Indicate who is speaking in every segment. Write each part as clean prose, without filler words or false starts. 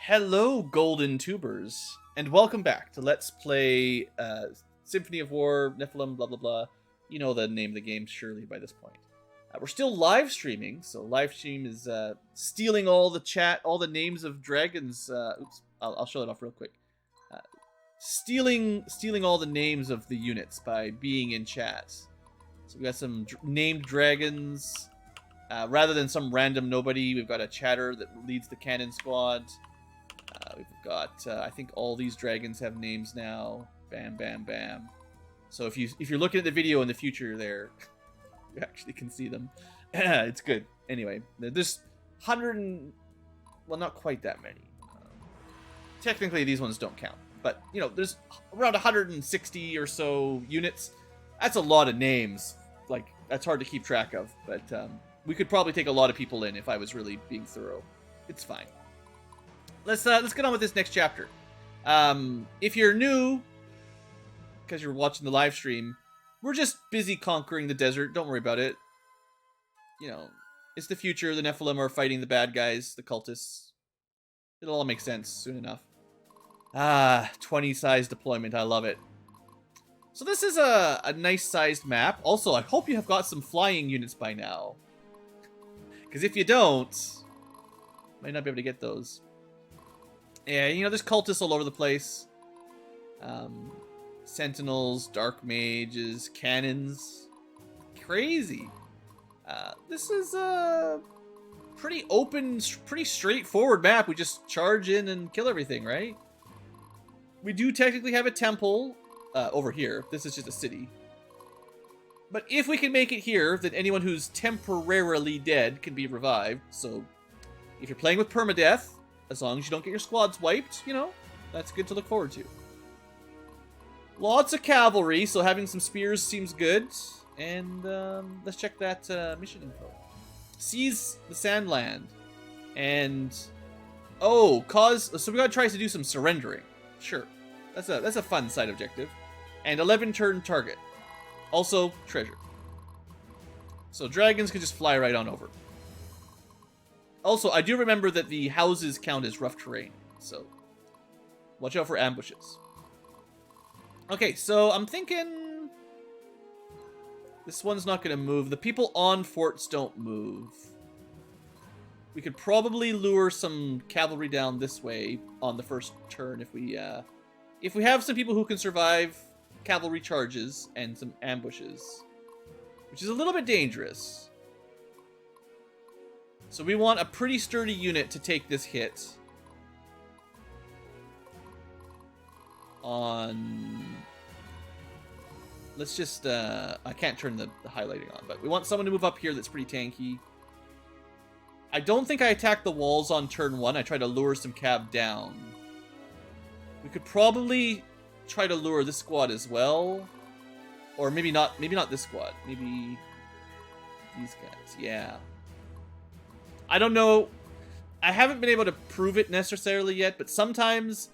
Speaker 1: Hello, Golden Tubers, and welcome back to Let's Play Symphony of War, Nephilim, blah blah blah. You know the name of the game, surely, by this point. We're still live streaming, so live stream is stealing all the chat, all the names of dragons. Oops, I'll show it off real quick. Stealing all the names of the units by being in chat. So we got some named dragons. Rather than some random nobody, we've got a chatter that leads the cannon squad. We've got, I think all these dragons have names now. Bam, bam, bam. So if you're looking at the video in the future there, you actually can see them. It's good. Anyway, there's 100 and... well, not quite that many. Technically, these ones don't count. But, you know, there's around 160 or so units. That's a lot of names. Like, that's hard to keep track of. But we could probably take a lot of people in if I was really being thorough. It's fine. Let's get on with this next chapter. If you're new, because you're watching the live stream, we're just busy conquering the desert. Don't worry about it. You know, it's the future. The Nephilim are fighting the bad guys, the cultists. It'll all make sense soon enough. 20 size deployment. I love it. So this is a nice sized map. Also, I hope you have got some flying units by now. Because if you don't, might not be able to get those. Yeah, you know, there's cultists all over the place. Sentinels, dark mages, cannons. Crazy. This is a pretty open, pretty straightforward map. We just charge in and kill everything, right? We do technically have a temple over here. This is just a city. But if we can make it here, then anyone who's temporarily dead can be revived. So if you're playing with permadeath, as long as you don't get your squads wiped, you know, that's good to look forward to. Lots of cavalry, so having some spears seems good. And let's check that mission info. Seize the Sandland. And, so we gotta try to do some surrendering. Sure, that's a fun side objective. And 11 turn target. Also, treasure. So dragons can just fly right on over. Also, I do remember that the houses count as rough terrain, so watch out for ambushes. Okay, so I'm thinking this one's not going to move. The people on forts don't move. We could probably lure some cavalry down this way on the first turn if we have some people who can survive cavalry charges and some ambushes, which is a little bit dangerous. So we want a pretty sturdy unit to take this hit on... Let's just... I can't turn the highlighting on, but we want someone to move up here that's pretty tanky. I don't think I attacked the walls on turn 1. I tried to lure some cav down. We could probably try to lure this squad as well. Or maybe not this squad. Maybe these guys. Yeah. I don't know. I haven't been able to prove it necessarily yet, but sometimes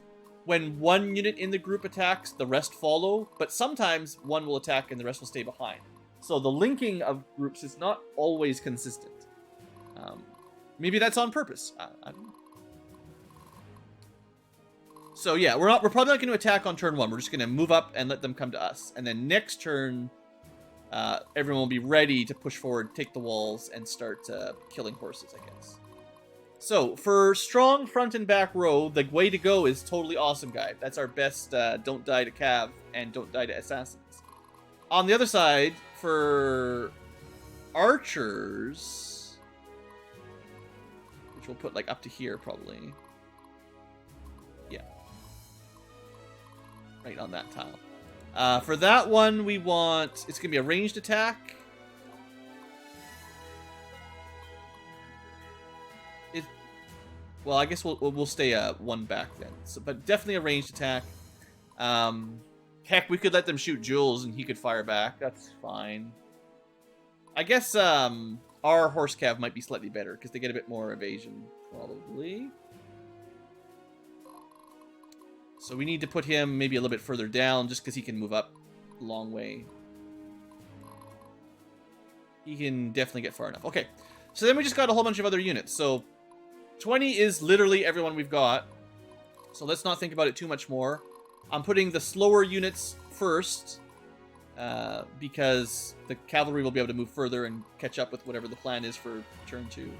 Speaker 1: when one unit in the group attacks, the rest follow, but sometimes one will attack and the rest will stay behind. So the linking of groups is not always consistent. Maybe that's on purpose. I don't know. So yeah, we're probably not going to attack on turn 1. We're just going to move up and let them come to us. And then next turn, everyone will be ready to push forward, take the walls, and start killing horses, I guess. So, for strong front and back row, the way to go is Totally Awesome Guide. That's our best don't die to cav and don't die to assassins. On the other side, for archers, which we'll put like up to here probably. Yeah. Right on that tile. For that one, we want... it's going to be a ranged attack. Well, I guess we'll stay one back then. So, but definitely a ranged attack. Heck, we could let them shoot jewels and he could fire back. That's fine. I guess our horse cav might be slightly better because they get a bit more evasion, probably. So we need to put him maybe a little bit further down just because he can move up a long way. He can definitely get far enough. Okay, so then we just got a whole bunch of other units. So 20 is literally everyone we've got. So let's not think about it too much more. I'm putting the slower units first, because the cavalry will be able to move further and catch up with whatever the plan is for turn 2.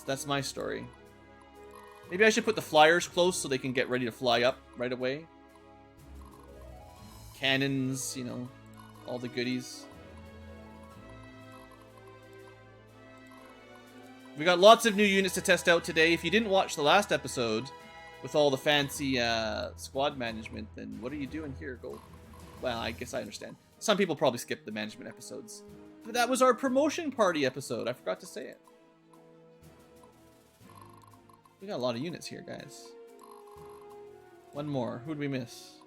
Speaker 1: That's my story. Maybe I should put the flyers close so they can get ready to fly up right away. Cannons, you know, all the goodies. We got lots of new units to test out today. If you didn't watch the last episode with all the fancy squad management, then what are you doing here, Gold? Well, I guess I understand. Some people probably skip the management episodes. But that was our promotion party episode. I forgot to say it. We got a lot of units here, guys. One more. Who'd we miss?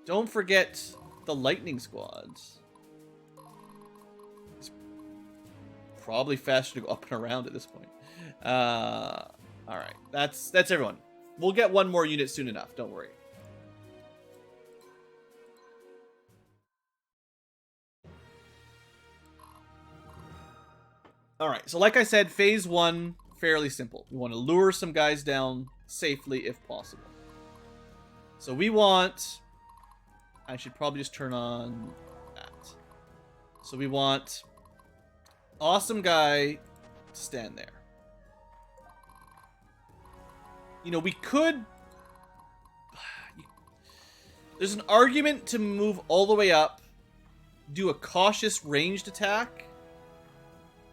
Speaker 1: Don't forget the lightning squads. It's probably faster to go up and around at this point. Alright. That's everyone. We'll get one more unit soon enough. Don't worry. Alright, so like I said, phase 1, fairly simple. We want to lure some guys down safely if possible. So we want... I should probably just turn on that. So we want awesome guy to stand there. You know, we could... There's an argument to move all the way up, do a cautious ranged attack,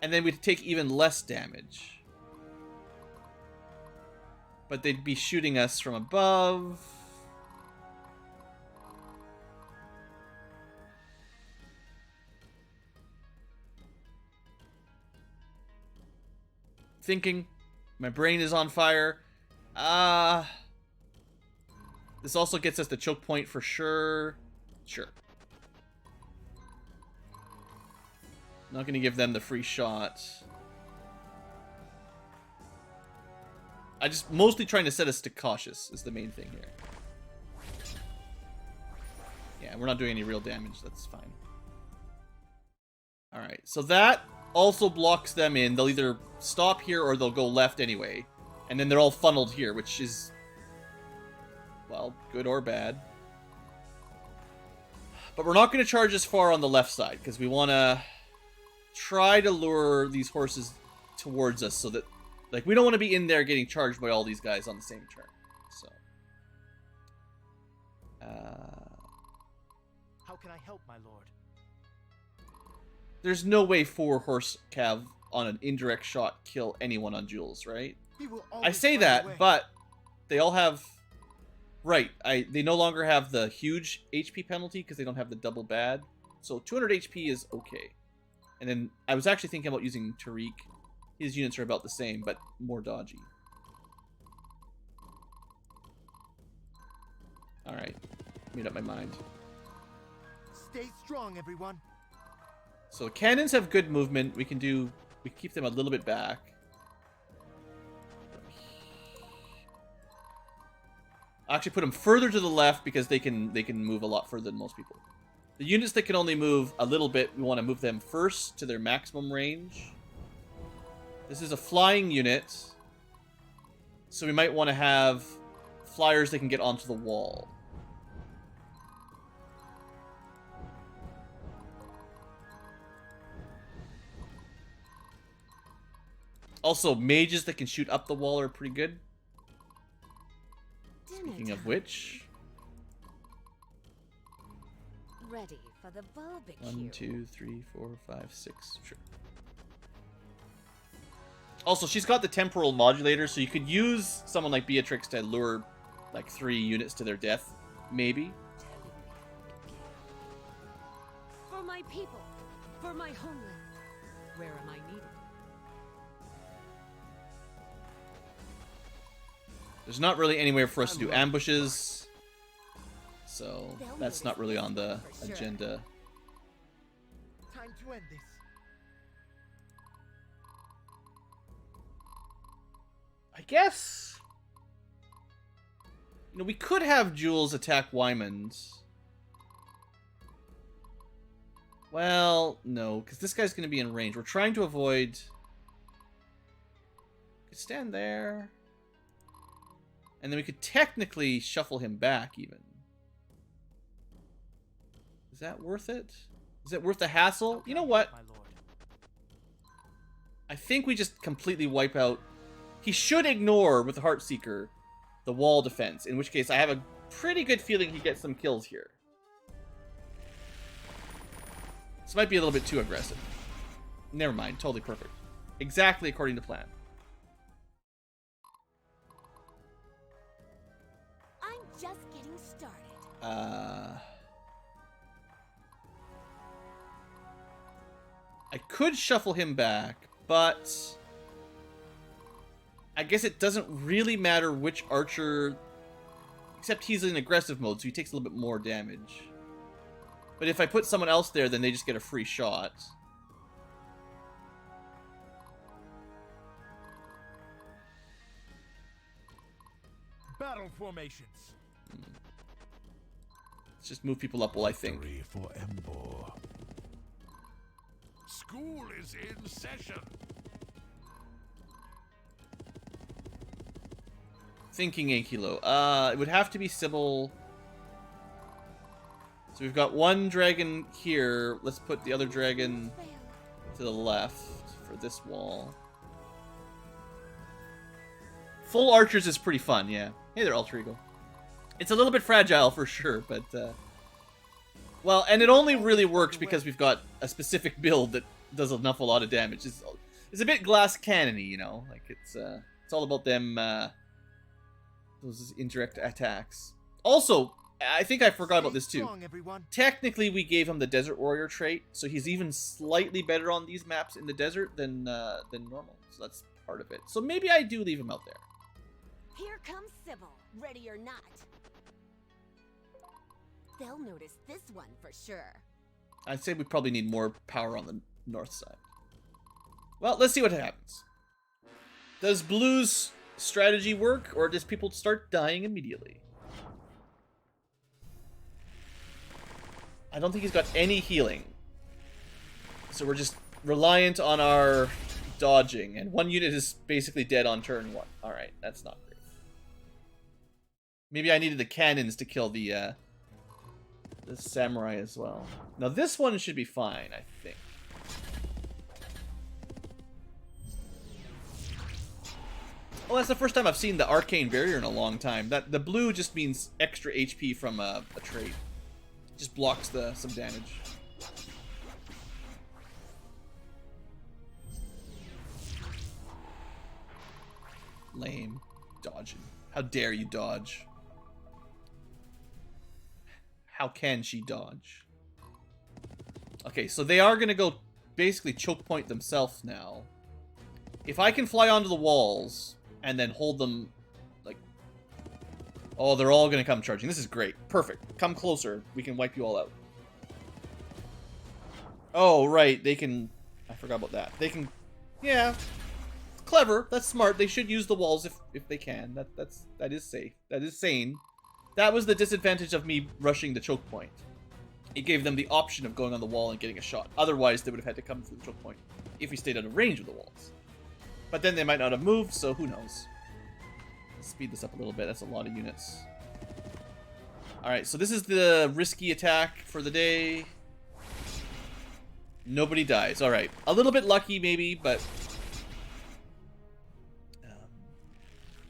Speaker 1: and then we'd take even less damage. But they'd be shooting us from above. Thinking. My brain is on fire. This also gets us the choke point for sure. Sure. Not going to give them the free shot. I just mostly trying to set us to cautious is the main thing here. Yeah, we're not doing any real damage. That's fine. Alright, so that also blocks them in. They'll either stop here or they'll go left anyway. And then they're all funneled here, which is, well, good or bad. But we're not going to charge as far on the left side, because we want to try to lure these horses towards us so that, like, we don't want to be in there getting charged by all these guys on the same turn. So,
Speaker 2: how can I help, my lord?
Speaker 1: There's no way 4 horse cav on an indirect shot kill anyone on Jules, right? I say that, but they all have... Right, they no longer have the huge HP penalty because they don't have the double bad. So 200 HP is okay. And then I was actually thinking about using Tariq. His units are about the same, but more dodgy. Alright, made up my mind.
Speaker 2: Stay strong, everyone.
Speaker 1: So cannons have good movement. We keep them a little bit back. I'll actually put them further to the left because they can move a lot further than most people. The units that can only move a little bit, we want to move them first to their maximum range. This is a flying unit, so we might want to have flyers that can get onto the wall. Also, mages that can shoot up the wall are pretty good. Speaking of which...
Speaker 3: Ready for the barbecue.
Speaker 1: 1, 2, 3, 4, 5, 6. Sure. Also, she's got the temporal modulator, so you could use someone like Beatrix to lure like 3 units to their death, maybe.
Speaker 3: For my people, for my homeland. Where am I needed?
Speaker 1: There's not really anywhere for us to do ambushes, so that's not really on the agenda.
Speaker 2: Time to end this.
Speaker 1: I guess, you know, we could have Jules attack Wymond. Well, no, because this guy's going to be in range. We're trying to avoid... Could stand there. And then we could technically shuffle him back, even. Is that worth it? Is it worth the hassle? You know what?
Speaker 2: My lord.
Speaker 1: I think we just completely wipe out... He should ignore, with the Heartseeker, the wall defense. In which case, I have a pretty good feeling he gets some kills here. This might be a little bit too aggressive. Never mind. Totally perfect. Exactly according to plan.
Speaker 3: I'm just getting started.
Speaker 1: I could shuffle him back, but I guess it doesn't really matter which archer, except he's in aggressive mode, so he takes a little bit more damage. But if I put someone else there, then they just get a free shot.
Speaker 2: Battle formations.
Speaker 1: Let's just move people up while I think.
Speaker 4: Victory for Embor. School is in session.
Speaker 1: Thinking Blueankylo. It would have to be Sybil. So we've got one dragon here. Let's put the other dragon to the left for this wall. Full archers is pretty fun, yeah. Hey there, Alter Ego. It's a little bit fragile for sure, but well, and it only really works because we've got a specific build that does a lot of damage. It's a bit glass cannon-y, you know. Like it's all about them those indirect attacks. Also, I think I forgot about this too.
Speaker 2: Strong, everyone.
Speaker 1: Technically, we gave him the Desert Warrior trait, so he's even slightly better on these maps in the desert than normal. So that's part of it. So maybe I do leave him out there.
Speaker 3: Here comes Sybil, ready or not. They'll notice this one for sure.
Speaker 1: I'd say we probably need more power on the north side. Well, let's see what happens. Does Blue's strategy work, or does people start dying immediately? I don't think he's got any healing. So we're just reliant on our dodging, and one unit is basically dead on turn 1. Alright, that's not great. Maybe I needed the cannons to kill the samurai as well. Now this one should be fine, I think. Well, that's the first time I've seen the arcane barrier in a long time. That the blue just means extra HP from a trait. Just blocks some damage. Lame. Dodging. How dare you dodge? How can she dodge? Okay, so they are going to go basically choke point themselves now. If I can fly onto the walls and then hold them, like... Oh, they're all going to come charging. This is great. Perfect. Come closer. We can wipe you all out. Oh, right. They can... I forgot about that. They can... Yeah. Clever. That's smart. They should use the walls if they can. That is safe. That is sane. That was the disadvantage of me rushing the choke point. It gave them the option of going on the wall and getting a shot. Otherwise, they would have had to come through the choke point if we stayed out of range of the walls. But then they might not have moved, so who knows. Let's speed this up a little bit. That's a lot of units. Alright, so this is the risky attack for the day. Nobody dies. Alright. A little bit lucky, maybe, but...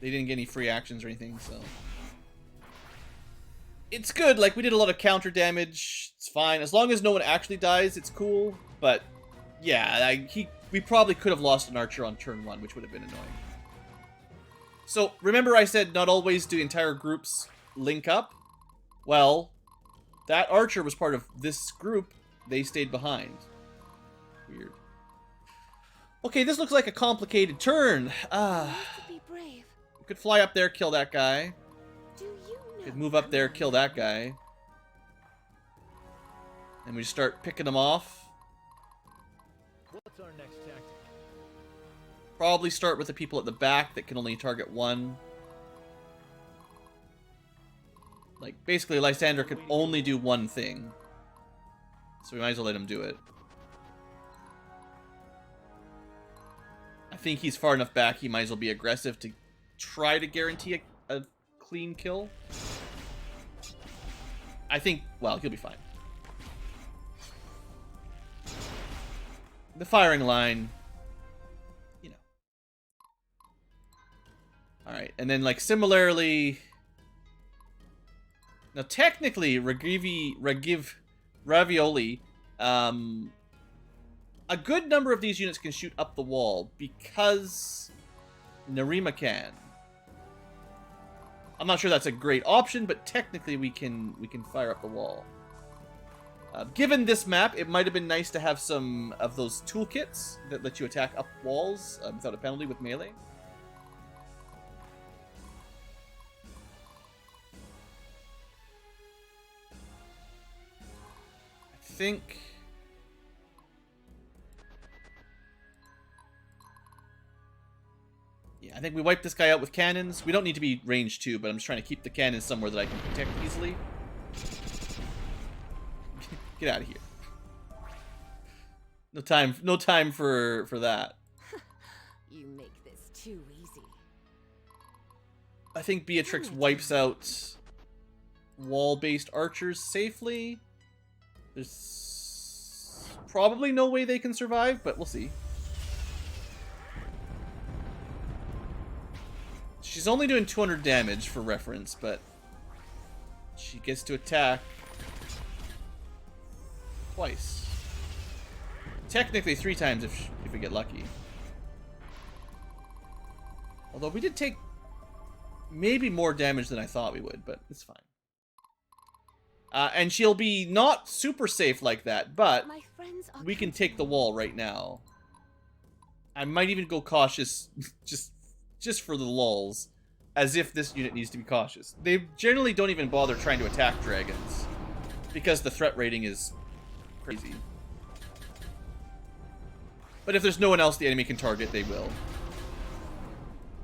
Speaker 1: they didn't get any free actions or anything, so... It's good, like, we did a lot of counter damage. It's fine. As long as no one actually dies, it's cool. But, yeah, we probably could have lost an archer on turn 1, which would have been annoying. So, remember I said not always do entire groups link up? Well, that archer was part of this group. They stayed behind. Weird. Okay, this looks like a complicated turn.
Speaker 3: To be brave.
Speaker 1: We could fly up there, kill that guy.
Speaker 3: Do you know?
Speaker 1: Could move up there, kill that guy. And we just start picking them off.
Speaker 2: What's our next tactic?
Speaker 1: Probably start with the people at the back that can only target one. Like, basically, Lysander could only do one thing. So we might as well let him do it. I think he's far enough back, he might as well be aggressive to try to guarantee a clean kill. I think, well, he'll be fine. The firing line, you know. Alright, and then, like, similarly... Now, technically, Ravioli, a good number of these units can shoot up the wall because Narima can. I'm not sure that's a great option, but technically we can fire up the wall. Given this map, it might have been nice to have some of those toolkits that let you attack up walls without a penalty with melee. I think... Yeah, I think we wipe this guy out with cannons. We don't need to be range 2, but I'm just trying to keep the cannons somewhere that I can protect easily. Get out of here. No time for that.
Speaker 3: You make this too easy.
Speaker 1: I think Beatrix wipes out wall-based archers safely. There's probably no way they can survive, but we'll see. She's only doing 200 damage for reference, but she gets to attack twice. Technically 3 times if we get lucky. Although we did take maybe more damage than I thought we would, but it's fine. And she'll be not super safe like that, but we can take the wall right now. I might even go cautious just for the lulz, as if this unit needs to be cautious. They generally don't even bother trying to attack dragons, because the threat rating is crazy. But if there's no one else the enemy can target, they will.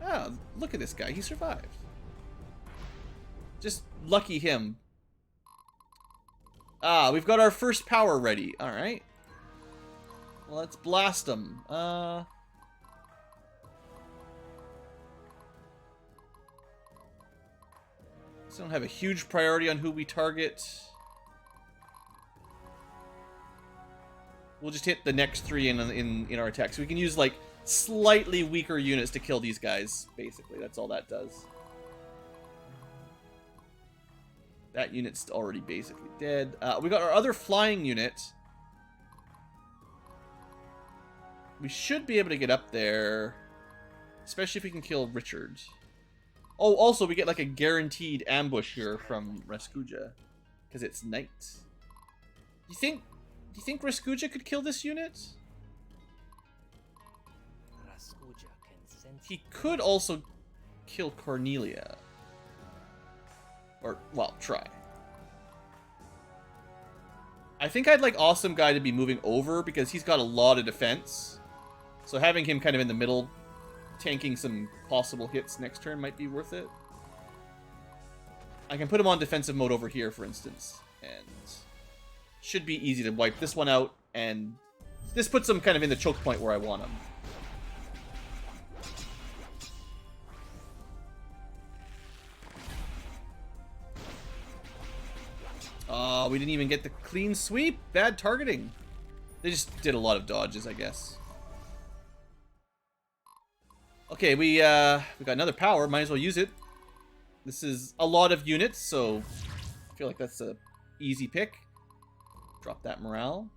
Speaker 1: Ah, look at this guy. He survived. Just lucky him. Ah, we've got our first power ready. Alright. Well, let's blast them. So don't have a huge priority on who we target. We'll just hit the next 3 in our attack. So we can use, like, slightly weaker units to kill these guys, basically. That's all that does. That unit's already basically dead. We got our other flying unit. We should be able to get up there, especially if we can kill Richard. Oh, also, we get, like, a guaranteed ambush here from Reskuja, because it's night. Do you think Reskuja could kill this unit? He could also kill Cornelia. Or, well, try. I think I'd like Awesome Guy to be moving over because he's got a lot of defense. So having him kind of in the middle, tanking some possible hits next turn might be worth it. I can put him on defensive mode over here, for instance. And should be easy to wipe this one out. And this puts him kind of in the choke point where I want him. Oh, we didn't even get the clean sweep. Bad targeting. They just did a lot of dodges, I guess. Okay, we got another power. Might as well use it. This is a lot of units, so I feel like that's a easy pick. Drop that morale.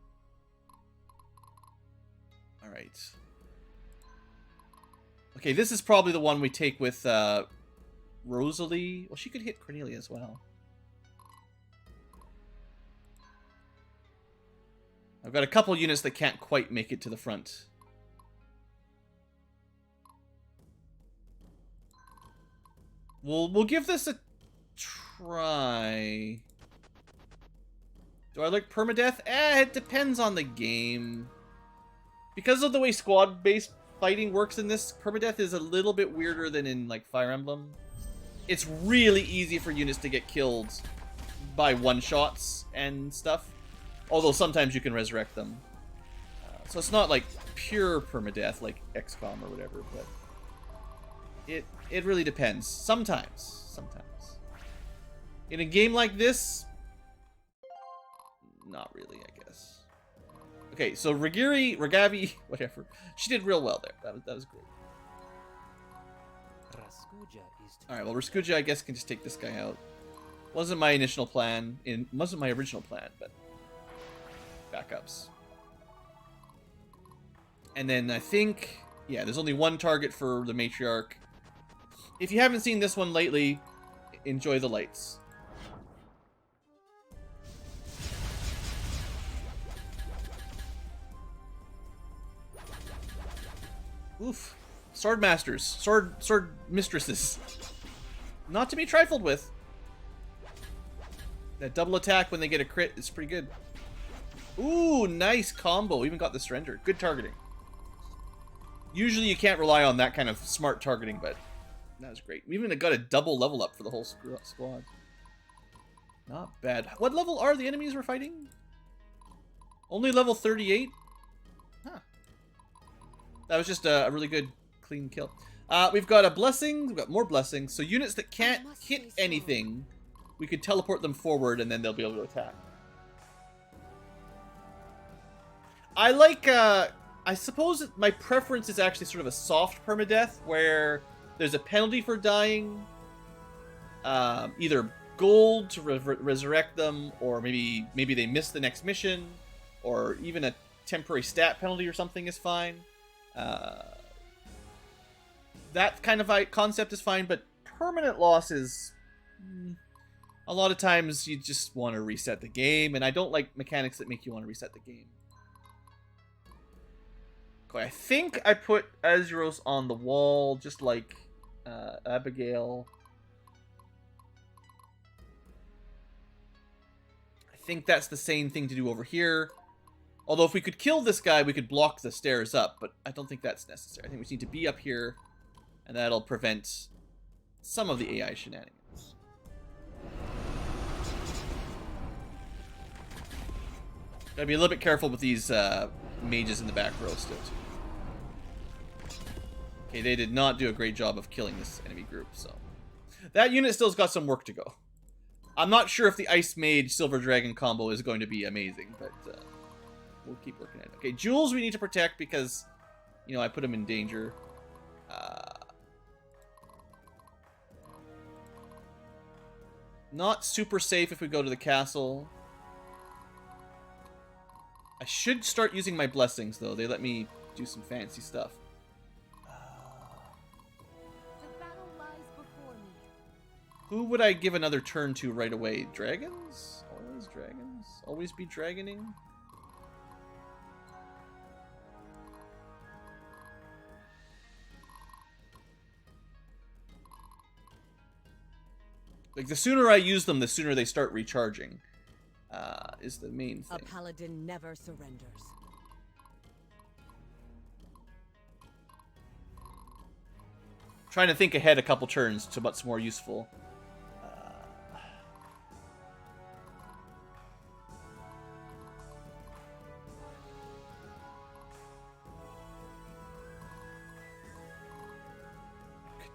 Speaker 1: All right. Okay, this is probably the one we take with Rosalie. Well, she could hit Cornelia as well. I've got a couple units that can't quite make it to the front. We'll give this a try. Do I like permadeath? It depends on the game. Because of the way squad-based fighting works in this, permadeath is a little bit weirder than in, like, Fire Emblem. It's really easy for units to get killed by one-shots and stuff. Although sometimes you can resurrect them. So it's not like pure permadeath like XCOM or whatever, but it really depends. Sometimes. In a game like this, not really, I guess. Okay, so Ragavi, whatever. She did real well there. That was great. Alright, well, Raskuja, I guess, can just take this guy out. Wasn't my initial plan. Wasn't my original plan, but backups. And then I think, yeah, there's only one target for the Matriarch. If you haven't seen this one lately, enjoy the lights. Oof. Sword masters. Sword mistresses. Not to be trifled with. That double attack when they get a crit is pretty good. Ooh, nice combo. Even got the surrender. Good targeting. Usually you can't rely on that kind of smart targeting, but that was great. We even got a double level up for the whole squad. Not bad. What level are the enemies we're fighting? Only level 38? Huh. That was just a really good, clean kill. We've got a blessing. We've got more blessings. So units that can't hit anything, we could teleport them forward and then they'll be able to attack. I like, I suppose my preference is actually sort of a soft permadeath where there's a penalty for dying. Either gold to resurrect them, or maybe they miss the next mission, or even a temporary stat penalty or something is fine. That kind of concept is fine, but permanent loss is... a lot of times you just want to reset the game, and I don't like mechanics that make you want to reset the game. Okay, I think I put Azuros on the wall, just like Abigail. I think that's the same thing to do over here. Although if we could kill this guy, we could block the stairs up, but I don't think that's necessary. I think we just need to be up here, and that'll prevent some of the AI shenanigans. Gotta be a little bit careful with these mages in the back row still, too. Okay, they did not do a great job of killing this enemy group, so... that unit still's got some work to go. I'm not sure if the Ice Mage Silver Dragon combo is going to be amazing, but we'll keep working at it. Okay, Jules we need to protect because, you know, I put him in danger. Not super safe if we go to the castle. I should start using my blessings, though. They let me do some fancy stuff.
Speaker 3: The battle lies before me.
Speaker 1: Who would I give another turn to right away? Dragons? Always dragons? Always be dragoning? Like, the sooner I use them, the sooner they start recharging. Is the main thing.
Speaker 3: A paladin never surrenders.
Speaker 1: Trying to think ahead a couple turns to what's more useful.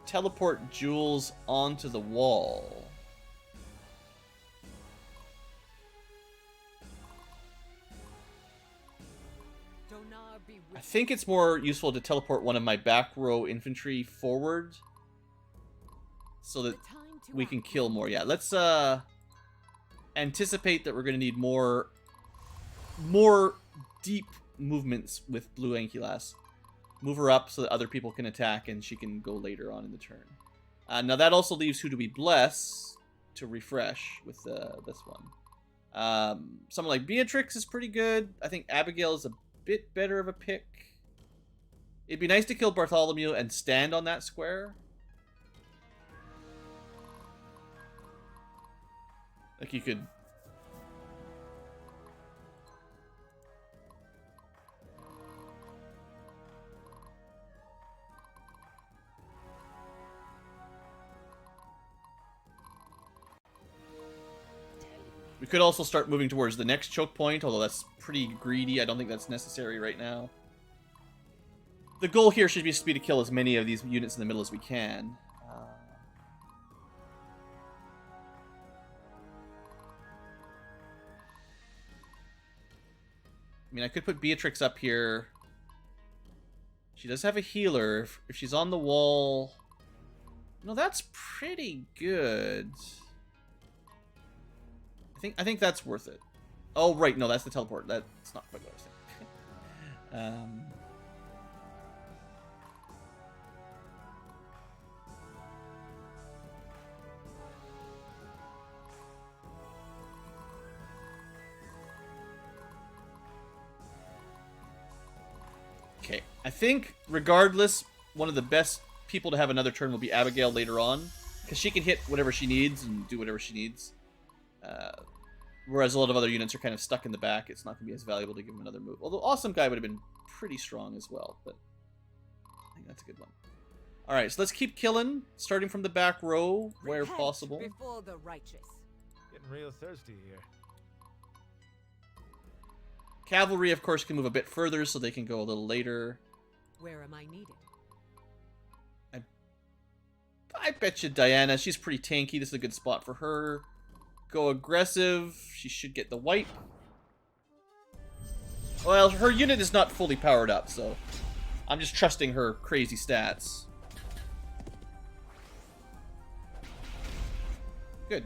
Speaker 1: Teleport Jules onto the wall. I think it's more useful to teleport one of my back row infantry forward so that we can kill more. Yeah, let's anticipate that we're going to need more deep movements with Blueankylo. Move her up so that other people can attack and she can go later on in the turn. Now that also leaves who do we bless to refresh with this one. Someone like Beatrix is pretty good. I think Abigail is a bit better of a pick. It'd be nice to kill Bartholomew and stand on that square. Like you could... we could also start moving towards the next choke point, although that's pretty greedy. I don't think that's necessary right now. The goal here should just be to kill as many of these units in the middle as we can. I mean, I could put Beatrix up here. She does have a healer. If she's on the wall... No, that's pretty good. I think that's worth it. Oh, right. No, that's the teleport. That's not quite what I was thinking. Okay. I think, regardless, one of the best people to have another turn will be Abigail later on. Because she can hit whatever she needs and do whatever she needs. Whereas a lot of other units are kind of stuck in the back. It's not going to be as valuable to give him another move. Although Awesome Guy would have been pretty strong as well. But I think that's a good one. Alright, so let's keep killing. Starting from the back row, where
Speaker 3: Repent
Speaker 1: possible.
Speaker 3: before the righteous.
Speaker 2: Getting real thirsty here.
Speaker 1: Cavalry, of course, can move a bit further, so they can go a little later.
Speaker 3: Where am I needed?
Speaker 1: I bet you Diana, she's pretty tanky. This is a good spot for her. Go aggressive. She should get the wipe. Well, her unit is not fully powered up, so I'm just trusting her crazy stats. Good.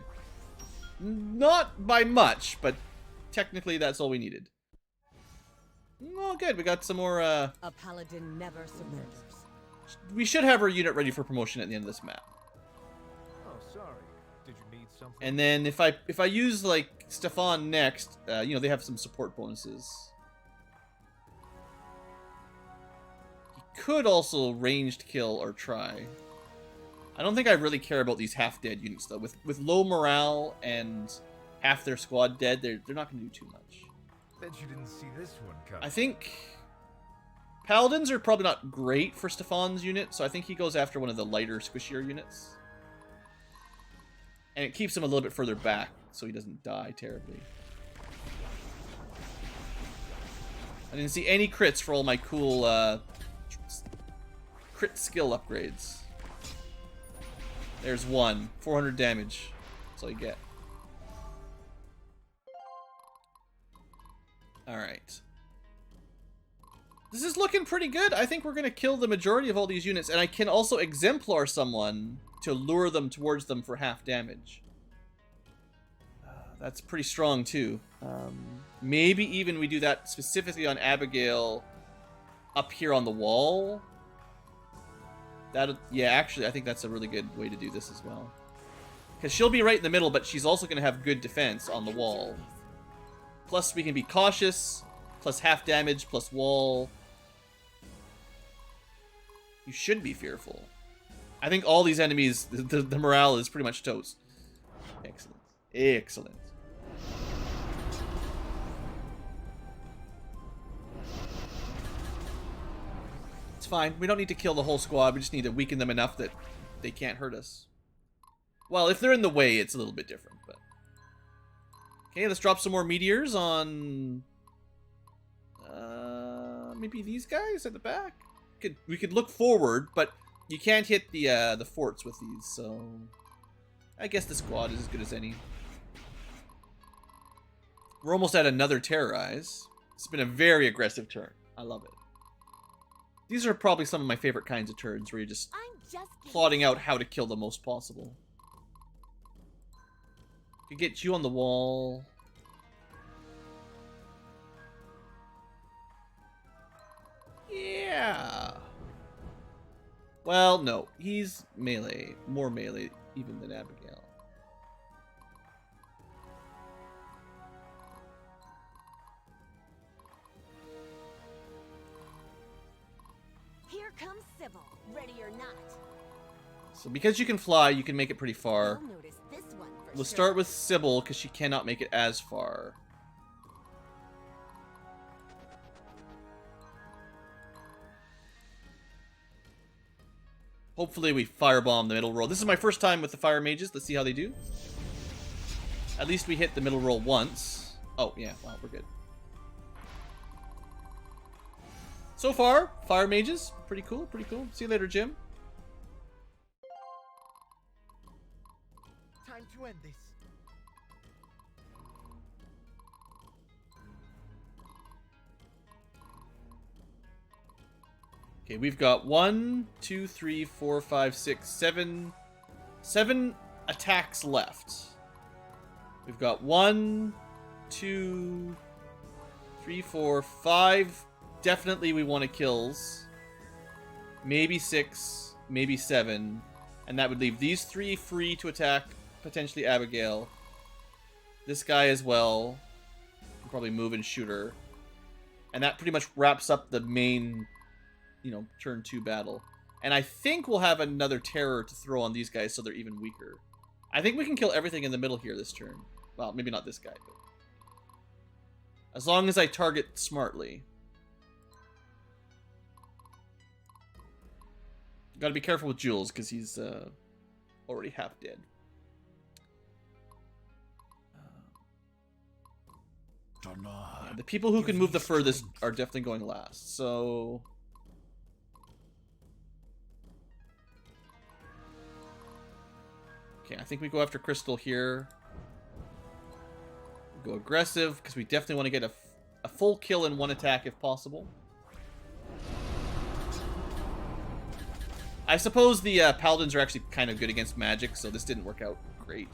Speaker 1: Not by much, but technically that's all we needed. Oh, good. We got some more,
Speaker 3: A paladin never surrenders.
Speaker 1: We should have our unit ready for promotion at the end of this map.
Speaker 2: Oh, sorry. Did you need something?
Speaker 1: And then if I use like Stefan next, you know, they have some support bonuses. He could also ranged kill or try. I don't think I really care about these half-dead units though. With low morale and half their squad dead, they're not going to do too much.
Speaker 2: Bet you didn't see this one coming.
Speaker 1: I think Paladins are probably not great for Stefan's unit, so I think he goes after one of the lighter, squishier units. And it keeps him a little bit further back, so he doesn't die terribly. I didn't see any crits for all my cool crit skill upgrades. There's one. 400 damage. That's all you get. Alright. This is looking pretty good. I think we're going to kill the majority of all these units, and I can also exemplar someone to lure them towards them for half damage. That's pretty strong, too. Maybe even we do that specifically on Abigail up here on the wall. Yeah, actually, I think that's a really good way to do this as well. Because she'll be right in the middle, but she's also going to have good defense on the wall. Plus, we can be cautious, plus half damage, plus wall. You should be fearful. I think all these enemies, the morale is pretty much toast. Excellent. Excellent. It's fine. We don't need to kill the whole squad. We just need to weaken them enough that they can't hurt us. Well, if they're in the way, it's a little bit different, but... Okay, let's drop some more meteors on... maybe these guys at the back? We could look forward, but you can't hit the forts with these, so... I guess the squad is as good as any. We're almost at another terrorize. It's been a very aggressive turn. I love it. These are probably some of my favorite kinds of turns, where you're just plotting out how to kill the most possible. Could get you on the wall. Yeah. Well, no. He's melee. More melee even than Abigail.
Speaker 3: Here comes Sybil, ready or not.
Speaker 1: So because you can fly, you can make it pretty far.
Speaker 3: You'll notice this one for
Speaker 1: We'll
Speaker 3: sure.
Speaker 1: start with Sybil, because she cannot make it as far. Hopefully we firebomb the middle row. This is my first time with the fire mages. Let's see how they do. At least we hit the middle row once. Oh, yeah. Wow, we're good. So far, fire mages. Pretty cool, pretty cool. See you later, Jim.
Speaker 2: Time to end this.
Speaker 1: Okay, we've got 1, 2, 3, 4, 5, 6, 7. 7 attacks left. We've got 1, 2, 3, 4, 5. Definitely we want to kills. Maybe 6, maybe 7. And that would leave these 3 free to attack, potentially Abigail. This guy as well. We'll probably move and shoot her. And that pretty much wraps up the main, turn 2 battle. And I think we'll have another terror to throw on these guys so they're even weaker. I think we can kill everything in the middle here this turn. Well, maybe not this guy, but... as long as I target smartly. Gotta be careful with Jules, because he's already half dead. Yeah, the people who can move the furthest are definitely going last, so... okay, I think we go after Crystal here. Go aggressive, because we definitely want to get a full kill in one attack if possible. I suppose the Paladins are actually kind of good against magic, so this didn't work out great.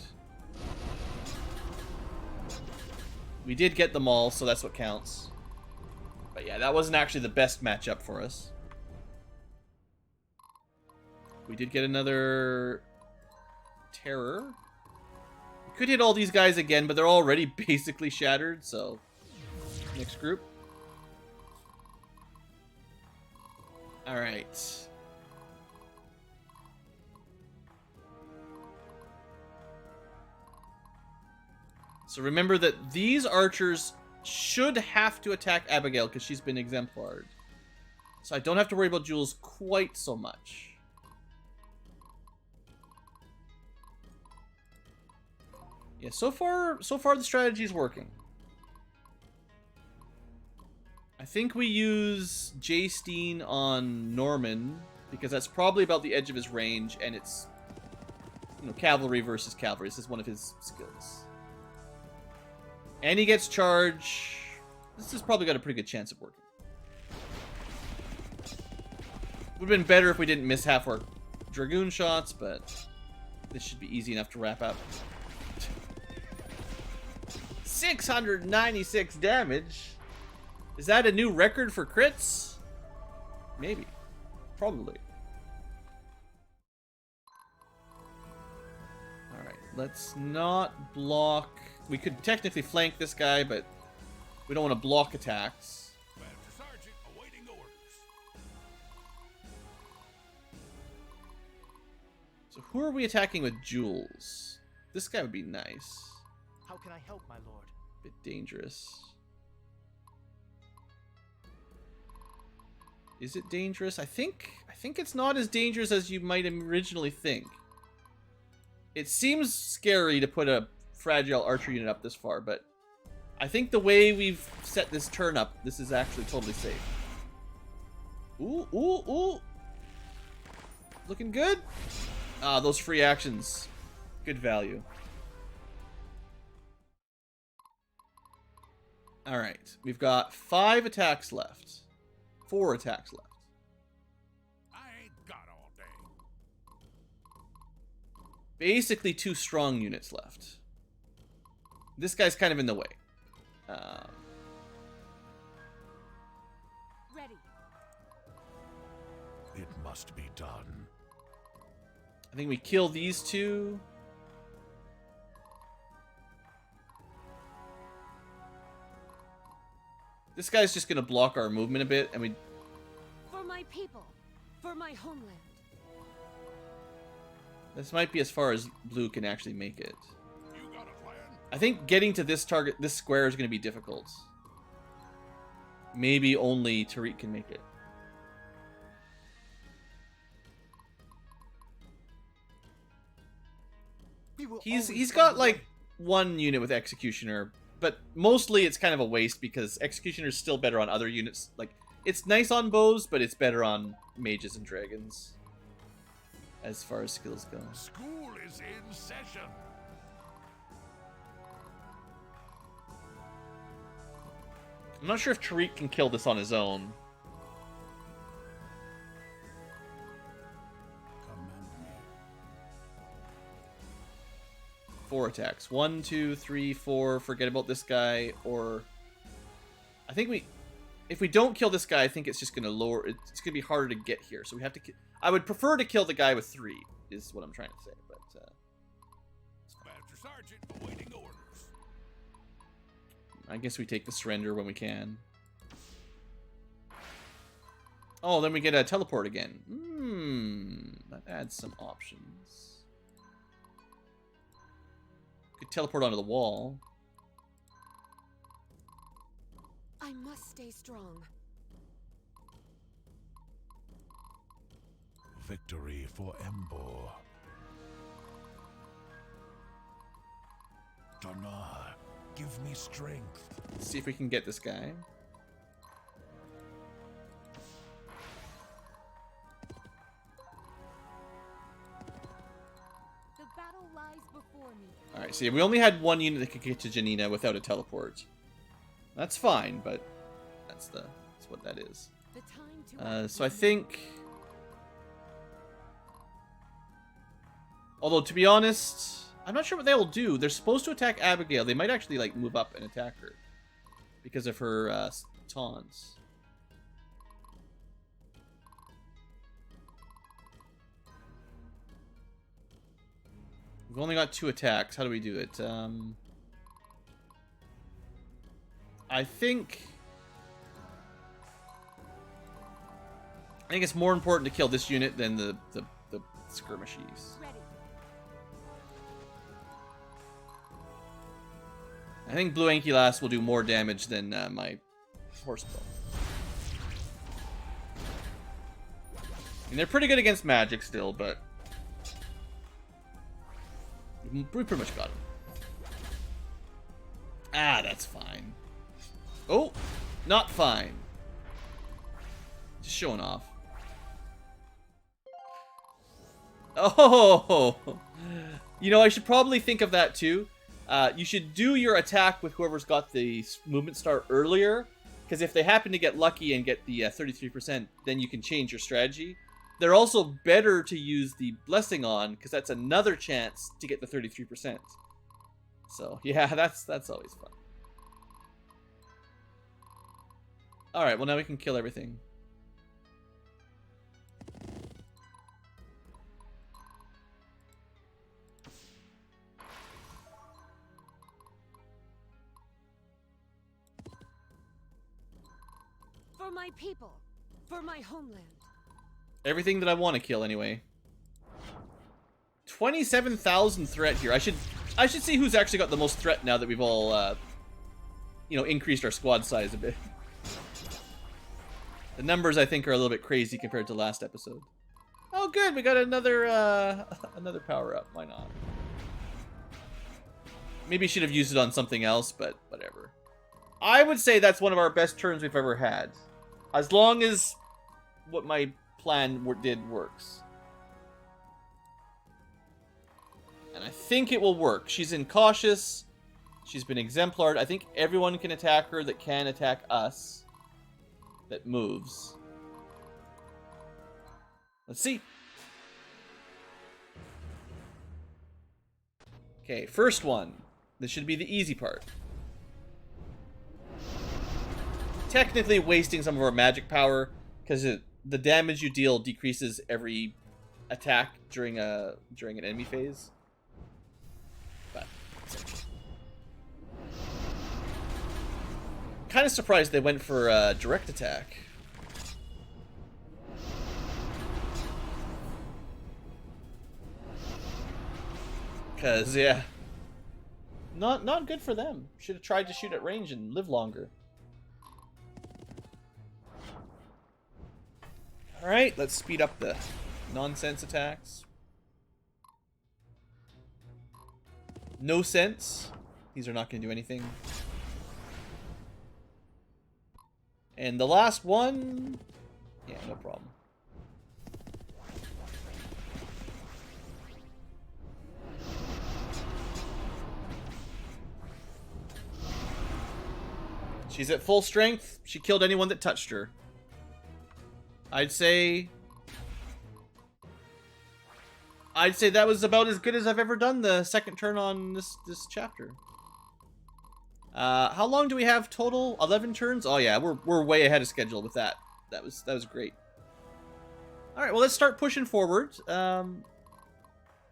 Speaker 1: We did get them all, so that's what counts. But yeah, that wasn't actually the best matchup for us. We did get another terror. We could hit all these guys again, but they're already basically shattered, so... next group. Alright. So remember that these archers should have to attack Abigail because she's been exemplared. So I don't have to worry about Jules quite so much. Yeah, so far the strategy is working. I think we use Jay Steen on Norman because that's probably about the edge of his range, and it's, cavalry versus cavalry. This is one of his skills. And he gets charge. This has probably got a pretty good chance of working. Would have been better if we didn't miss half our Dragoon shots, but this should be easy enough to wrap up. 696 damage? Is that a new record for crits? Maybe. Probably. Alright, let's not block... we could technically flank this guy, but we don't want to block attacks.
Speaker 4: Master Sergeant, awaiting orders.
Speaker 1: So who are we attacking with Jules? This guy would be nice.
Speaker 2: How can I help, my lord?
Speaker 1: Bit dangerous. Is it dangerous? I think it's not as dangerous as you might originally think. It seems scary to put a fragile archer unit up this far, but I think the way we've set this turn up, this is actually totally safe. Ooh, ooh, ooh. Looking good. Ah, those free actions. Good value. Alright, we've got 5 attacks left. 4 attacks left.
Speaker 4: I ain't got all day.
Speaker 1: Basically 2 strong units left. This guy's kind of in the way.
Speaker 3: Ready.
Speaker 4: It must be done.
Speaker 1: I think we kill these 2. This guy's just gonna block our movement a bit, and we...
Speaker 3: For my people. For my homeland.
Speaker 1: this might be as far as Blue can actually make it.
Speaker 4: You got a plan?
Speaker 1: I think getting to this target, this square, is gonna be difficult. Maybe only Tariq can make it. He's got like 1 unit with Executioner, but mostly it's kind of a waste because Executioner's still better on other units. Like, it's nice on bows, but it's better on mages and dragons as far as skills go.
Speaker 4: School is in session.
Speaker 1: I'm not sure if Tariq can kill this on his own. 4 attacks. 1, 2, 3, 4. Forget about this guy. Or I think if we don't kill this guy, I think it's just going to lower. It's going to be harder to get here. So we have to. I would prefer to kill the guy with 3. Is what I'm trying to say. But
Speaker 4: Master Sergeant, awaiting orders.
Speaker 1: I guess we take the surrender when we can. Oh, then we get a teleport again. That adds some options. Could teleport onto the wall.
Speaker 3: I must stay strong.
Speaker 4: Victory for Embor. Dana, give me strength.
Speaker 1: Let's see if we can get this guy.
Speaker 3: The battle lies before me.
Speaker 1: Alright, so yeah, we only had 1 unit that could get to Janina without a teleport. That's fine, but that's what that is.
Speaker 3: The time to
Speaker 1: So I think... Although, to be honest, I'm not sure what they will do. They're supposed to attack Abigail. They might actually, like, move up and attack her. Because of her, taunts. We've only got 2 attacks. How do we do it? I think it's more important to kill this unit than the skirmishes.
Speaker 3: ready.
Speaker 1: I think Blueankylo will do more damage than my horsebow. And they're pretty good against magic still, but we pretty much got him. Ah, that's fine. Oh, not fine. Just showing off. Oh, you know, I should probably think of that too. You should do your attack with whoever's got the movement star earlier, because if they happen to get lucky and get the 33%, then you can change your strategy. They're also better to use the blessing on, because that's another chance to get the 33%. So yeah, that's always fun. All right, well now we can kill everything.
Speaker 3: For my people, for my homeland.
Speaker 1: Everything that I want to kill anyway. 27,000 threat here. I should see who's actually got the most threat now that we've all you know, increased our squad size a bit. The numbers I think are a little bit crazy compared to last episode. Oh good, we got another another power up. Why not? Maybe should have used it on something else, but whatever. I would say that's one of our best turns we've ever had. As long as what my plan did works. And I think it will work. She's incautious. She's been exemplar. I think everyone can attack her that can attack us. That moves. Let's see. Okay, first one. This should be the easy part. Technically wasting some of our magic power, because the damage you deal decreases every attack during an enemy phase. But kind of surprised they went for a direct attack. Cause yeah, not good for them. Should have tried to shoot at range and live longer. All right, let's speed up the nonsense attacks. No sense. These are not going to do anything. And the last one, yeah, no problem. She's at full strength. She killed anyone that touched her. I'd say that was about as good as I've ever done the second turn on this chapter. How long do we have total? 11 turns? Oh yeah, we're way ahead of schedule with that. That was great. All right, well let's start pushing forward.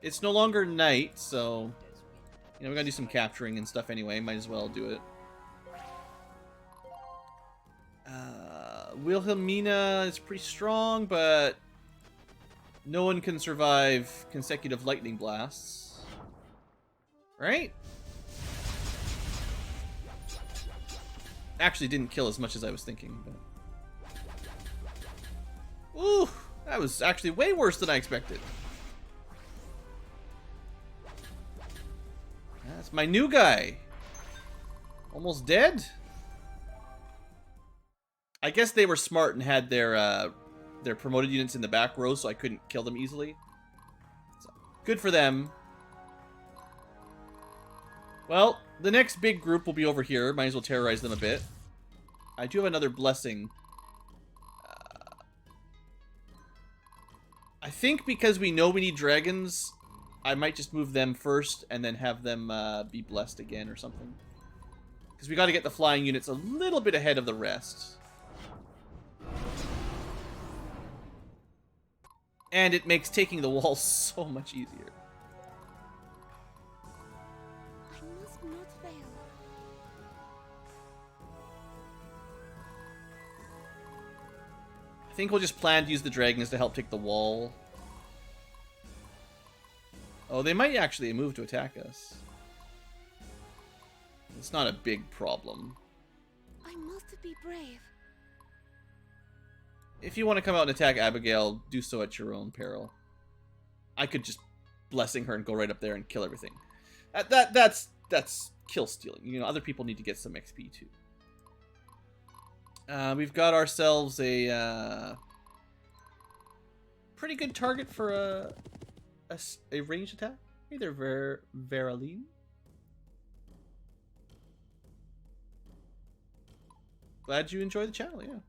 Speaker 1: It's no longer night, so we gotta do some capturing and stuff anyway. Might as well do it. Wilhelmina is pretty strong, but no one can survive consecutive lightning blasts. Right? Actually didn't kill as much as I was thinking. But... Ooh, that was actually way worse than I expected. That's my new guy. Almost dead? I guess they were smart and had their promoted units in the back row, so I couldn't kill them easily. So, good for them. Well, the next big group will be over here. Might as well terrorize them a bit. I do have another blessing. I think because we know we need dragons, I might just move them first and then have them be blessed again or something. Because we got to get the flying units a little bit ahead of the rest. And it makes taking the walls so much easier.
Speaker 3: I must not fail.
Speaker 1: I think we'll just plan to use the dragons to help take the wall. Oh, they might actually move to attack us. It's not a big problem.
Speaker 3: I must be brave.
Speaker 1: If you want to come out and attack Abigail, do so at your own peril. I could just blessing her and go right up there and kill everything. That's kill stealing. Other people need to get some XP too. We've got ourselves a pretty good target for a ranged attack. Hey there, Veraline. Glad you enjoy the channel, yeah.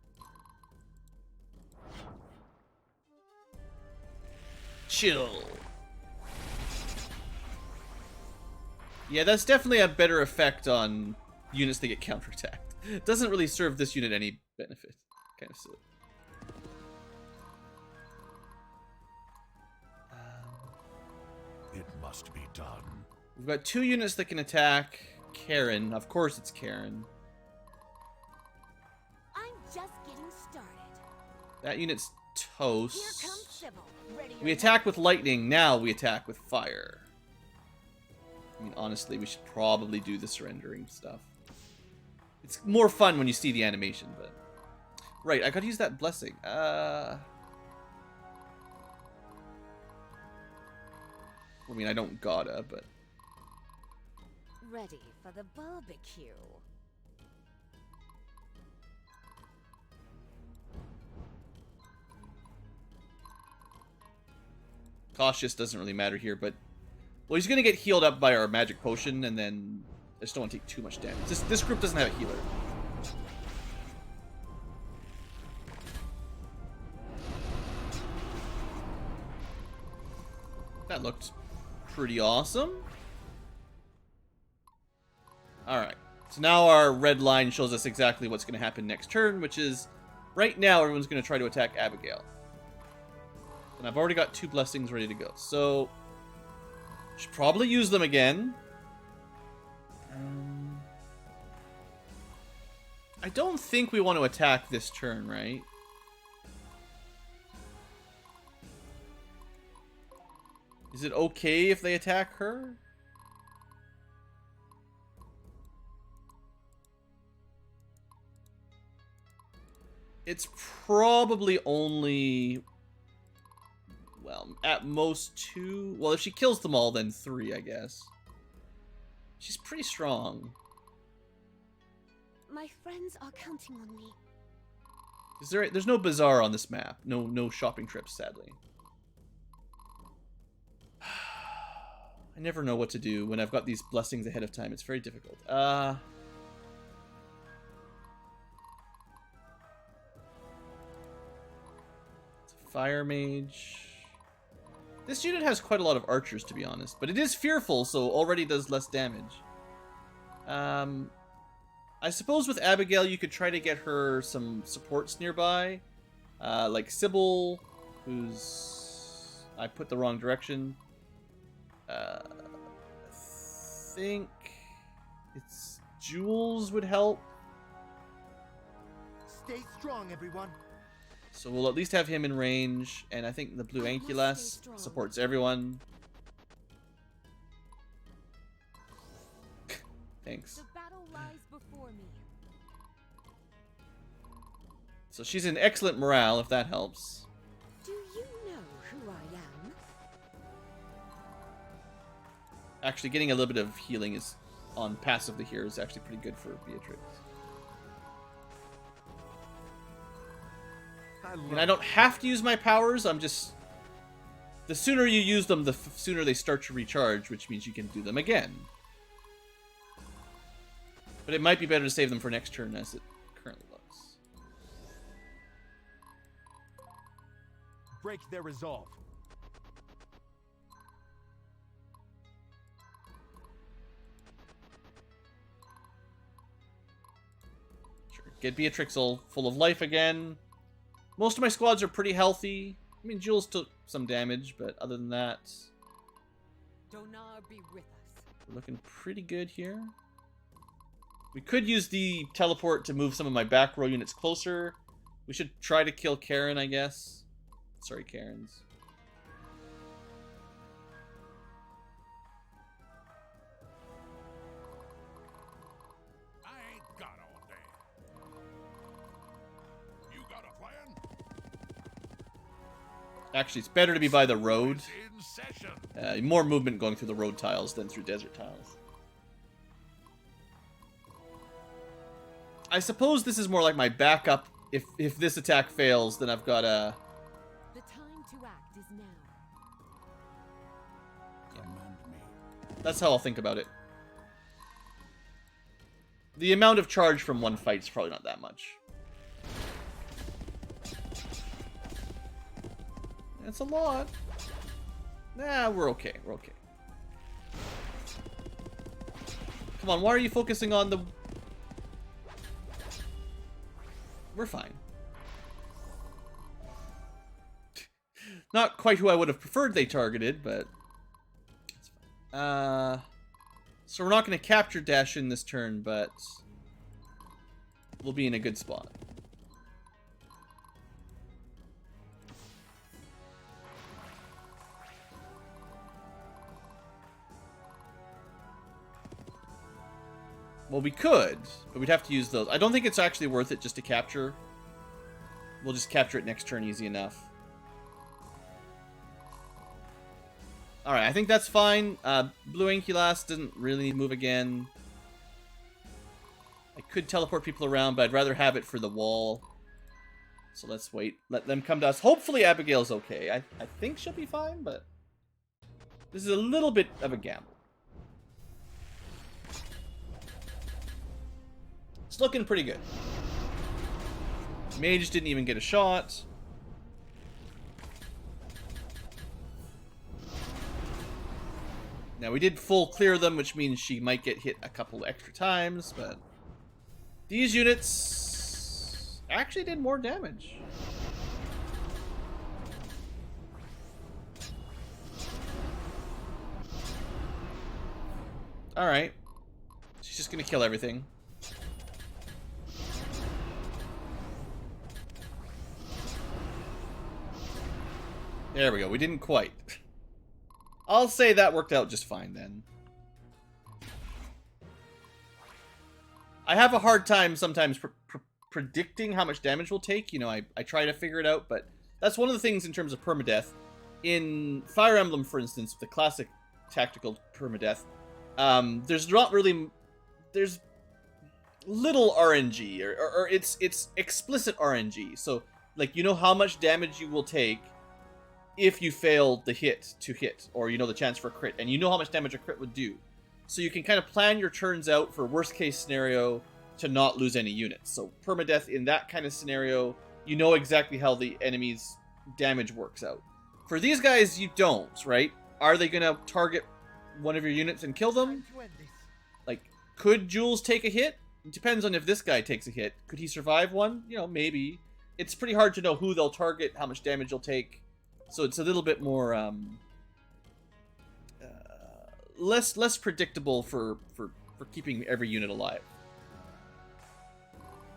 Speaker 1: Chill. Yeah, that's definitely a better effect on units that get counterattacked. It doesn't really serve this unit any benefit. Kind of silly.
Speaker 4: It must be done.
Speaker 1: We've got 2 units that can attack Karen. Of course it's Karen.
Speaker 3: I'm just getting started.
Speaker 1: That unit's toast.
Speaker 3: Here comes Sybil. Ready to
Speaker 1: We attack with lightning, now we attack with fire. I mean, honestly, we should probably do the surrendering stuff. It's more fun when you see the animation, but... Right, I gotta use that blessing. I mean, I don't gotta, but...
Speaker 3: Ready for the barbecue.
Speaker 1: Cautious doesn't really matter here, but... Well, he's gonna get healed up by our magic potion, and then... I just don't want to take too much damage. This group doesn't have a healer. That looked pretty awesome. Alright. So now our red line shows us exactly what's going to happen next turn, which is... Right now, everyone's going to try to attack Abigail. And I've already got 2 blessings ready to go. So... Should probably use them again. I don't think we want to attack this turn, right? Is it okay if they attack her? It's probably only... Well, at most 2... Well, if she kills them all, then 3, I guess. She's pretty strong.
Speaker 3: My friends are counting on me.
Speaker 1: There's no bazaar on this map. No shopping trips, sadly. I never know what to do when I've got these blessings ahead of time. It's very difficult. Fire mage. This unit has quite a lot of archers, to be honest. But it is fearful, so already does less damage. I suppose with Abigail, you could try to get her some supports nearby. Like Sybil, who's... I put the wrong direction. I think it's Jules would help.
Speaker 5: Stay strong, everyone.
Speaker 1: So we'll at least have him in range, and I think the Blueankylo supports everyone. Thanks.
Speaker 3: The battle lies before me.
Speaker 1: So she's in excellent morale, if that helps.
Speaker 3: Do you know who I am?
Speaker 1: Actually, getting a little bit of healing is on passively here is actually pretty good for Beatrix. And I don't have to use my powers, I'm just... The sooner you use them, the sooner they start to recharge, which means you can do them again. But it might be better to save them for next turn as it currently looks.
Speaker 5: Break their resolve.
Speaker 1: Sure. Get Beatrix all full of life again. Most of my squads are pretty healthy. I mean, Jules took some damage, but other than that,
Speaker 3: Donar be with us.
Speaker 1: we're looking pretty good here. We could use the teleport to move some of my back row units closer. We should try to kill Karen, I guess. Sorry, Karens.
Speaker 4: I ain't got all day. You got a plan?
Speaker 1: Actually, it's better to be by the road.
Speaker 4: It's in session.
Speaker 1: More movement going through the road tiles than through desert tiles. I suppose this is more like my backup. If this attack fails, then I've got a...
Speaker 3: The time to act is now.
Speaker 4: Command me.
Speaker 1: That's how I'll think about it. The amount of charge from one fight is probably not that much. That's a lot. Nah, we're okay. We're okay. Come on, why are you focusing on the... We're fine. Not quite who I would have preferred they targeted, but... It's fine. So we're not going to capture Dashin this turn, but... We'll be in a good spot. Well, we could, but we'd have to use those. I don't think it's actually worth it just to capture. We'll just capture it next turn easy enough. Alright, I think that's fine. Blueankylo doesn't really need to move again. I could teleport people around, but I'd rather have it for the wall. So let's wait. Let them come to us. Hopefully Abigail's okay. I think she'll be fine, but... This is a little bit of a gamble. It's looking pretty good. Mage didn't even get a shot. Now we did full clear them, which means she might get hit a couple extra times, but these units actually did more damage. Alright. She's just gonna kill everything. There we go. We didn't quite. I'll say that worked out just fine then. I have a hard time sometimes predicting how much damage we'll take. You know, I try to figure it out, but that's one of the things in terms of permadeath. In Fire Emblem, for instance, the classic tactical permadeath, there's not really... There's little RNG, or it's explicit RNG. So, like, you know how much damage you will take if you fail the hit to hit, or you know the chance for a crit, and you know how much damage a crit would do. So you can kind of plan your turns out for worst case scenario to not lose any units. So permadeath in that kind of scenario, you know exactly how the enemy's damage works out. For these guys, you don't, right? Are they going to target one of your units and kill them?
Speaker 5: Time to end this.
Speaker 1: Like, could Jules take a hit? It depends on if this guy takes a hit. Could he survive one? You know, maybe. It's pretty hard to know who they'll target, how much damage they'll take. So it's a little bit more less predictable for keeping every unit alive.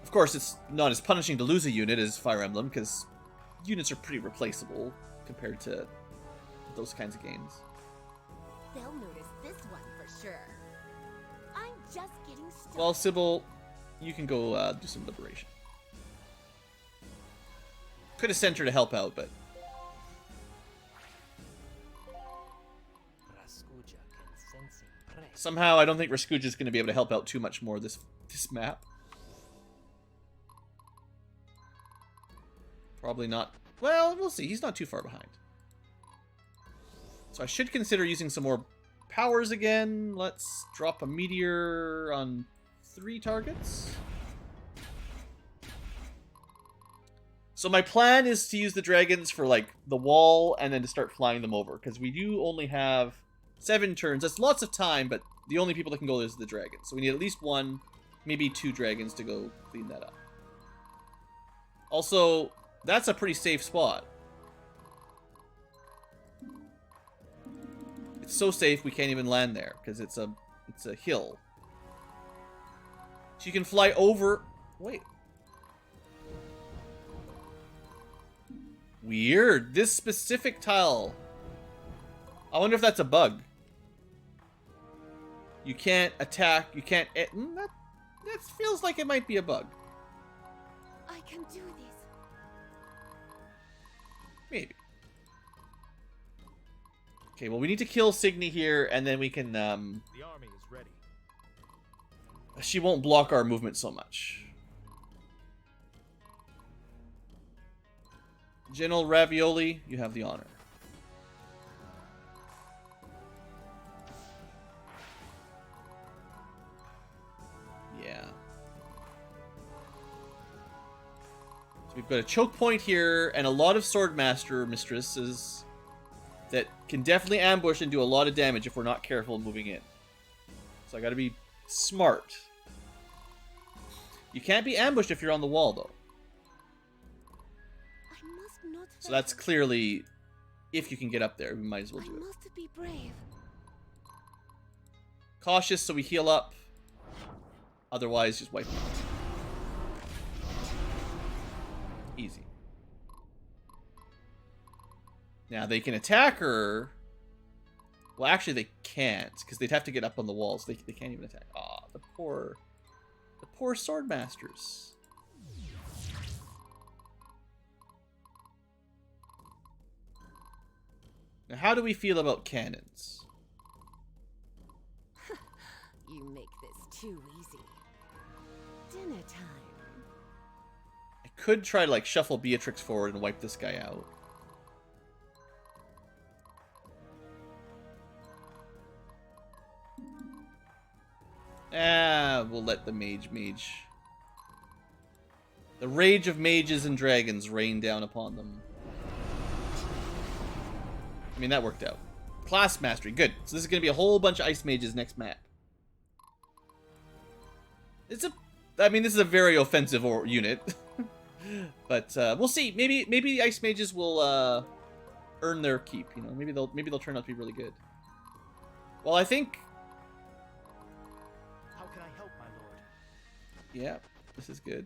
Speaker 1: Of course, it's not as punishing to lose a unit as Fire Emblem, because units are pretty replaceable compared to those kinds of games.
Speaker 3: They'll notice this one for sure. I'm just getting started.
Speaker 1: Well, Sybil, you can go do some liberation. Could have sent her to help out, but somehow I don't think Raskuja's going to be able to help out too much more this map. Probably not. Well, we'll see. He's not too far behind. So I should consider using some more powers again. Let's drop a meteor on 3 targets. So my plan is to use the dragons for, like, the wall and then to start flying them over. Because we do only have 7 turns. That's lots of time, but the only people that can go there is the dragons. So we need at least 1, maybe 2 dragons to go clean that up. Also, that's a pretty safe spot. It's so safe we can't even land there because it's a hill. So you can fly over. Wait. Weird. This specific tile. I wonder if that's a bug. You can't attack. You can't. That feels like it might be a bug.
Speaker 3: I can do this.
Speaker 1: Maybe. Okay, well, we need to kill Signy here, and then we can,
Speaker 2: The army is ready.
Speaker 1: she won't block our movement so much. General Ravioli, you have the honor. Yeah. So we've got a choke point here, and a lot of Swordmaster mistresses that can definitely ambush and do a lot of damage if we're not careful moving in. So I gotta be smart. You can't be ambushed if you're on the wall, though.
Speaker 3: I must not.
Speaker 1: So that's clearly, if you can get up there, we might as well
Speaker 3: I
Speaker 1: do it.
Speaker 3: must be brave.
Speaker 1: Cautious so we heal up. Otherwise, just wipe them out. Easy. Now, they can attack her. Well, actually, they can't, because they'd have to get up on the walls. They can't even attack. Aw, the poor Swordmasters. Now, how do we feel about cannons?
Speaker 3: You make this too easy. Dinner time.
Speaker 1: I could try to, like, shuffle Beatrix forward and wipe this guy out. We'll let the mage. The rage of mages and dragons rain down upon them. I mean, that worked out. Class mastery, good. So this is going to be a whole bunch of ice mages next map. I mean, this is a very offensive unit. But we'll see. Maybe the ice mages will earn their keep. You know, maybe they'll turn out to be really good. Well, I think.
Speaker 5: How can I help, my lord?
Speaker 1: Yeah, this is good.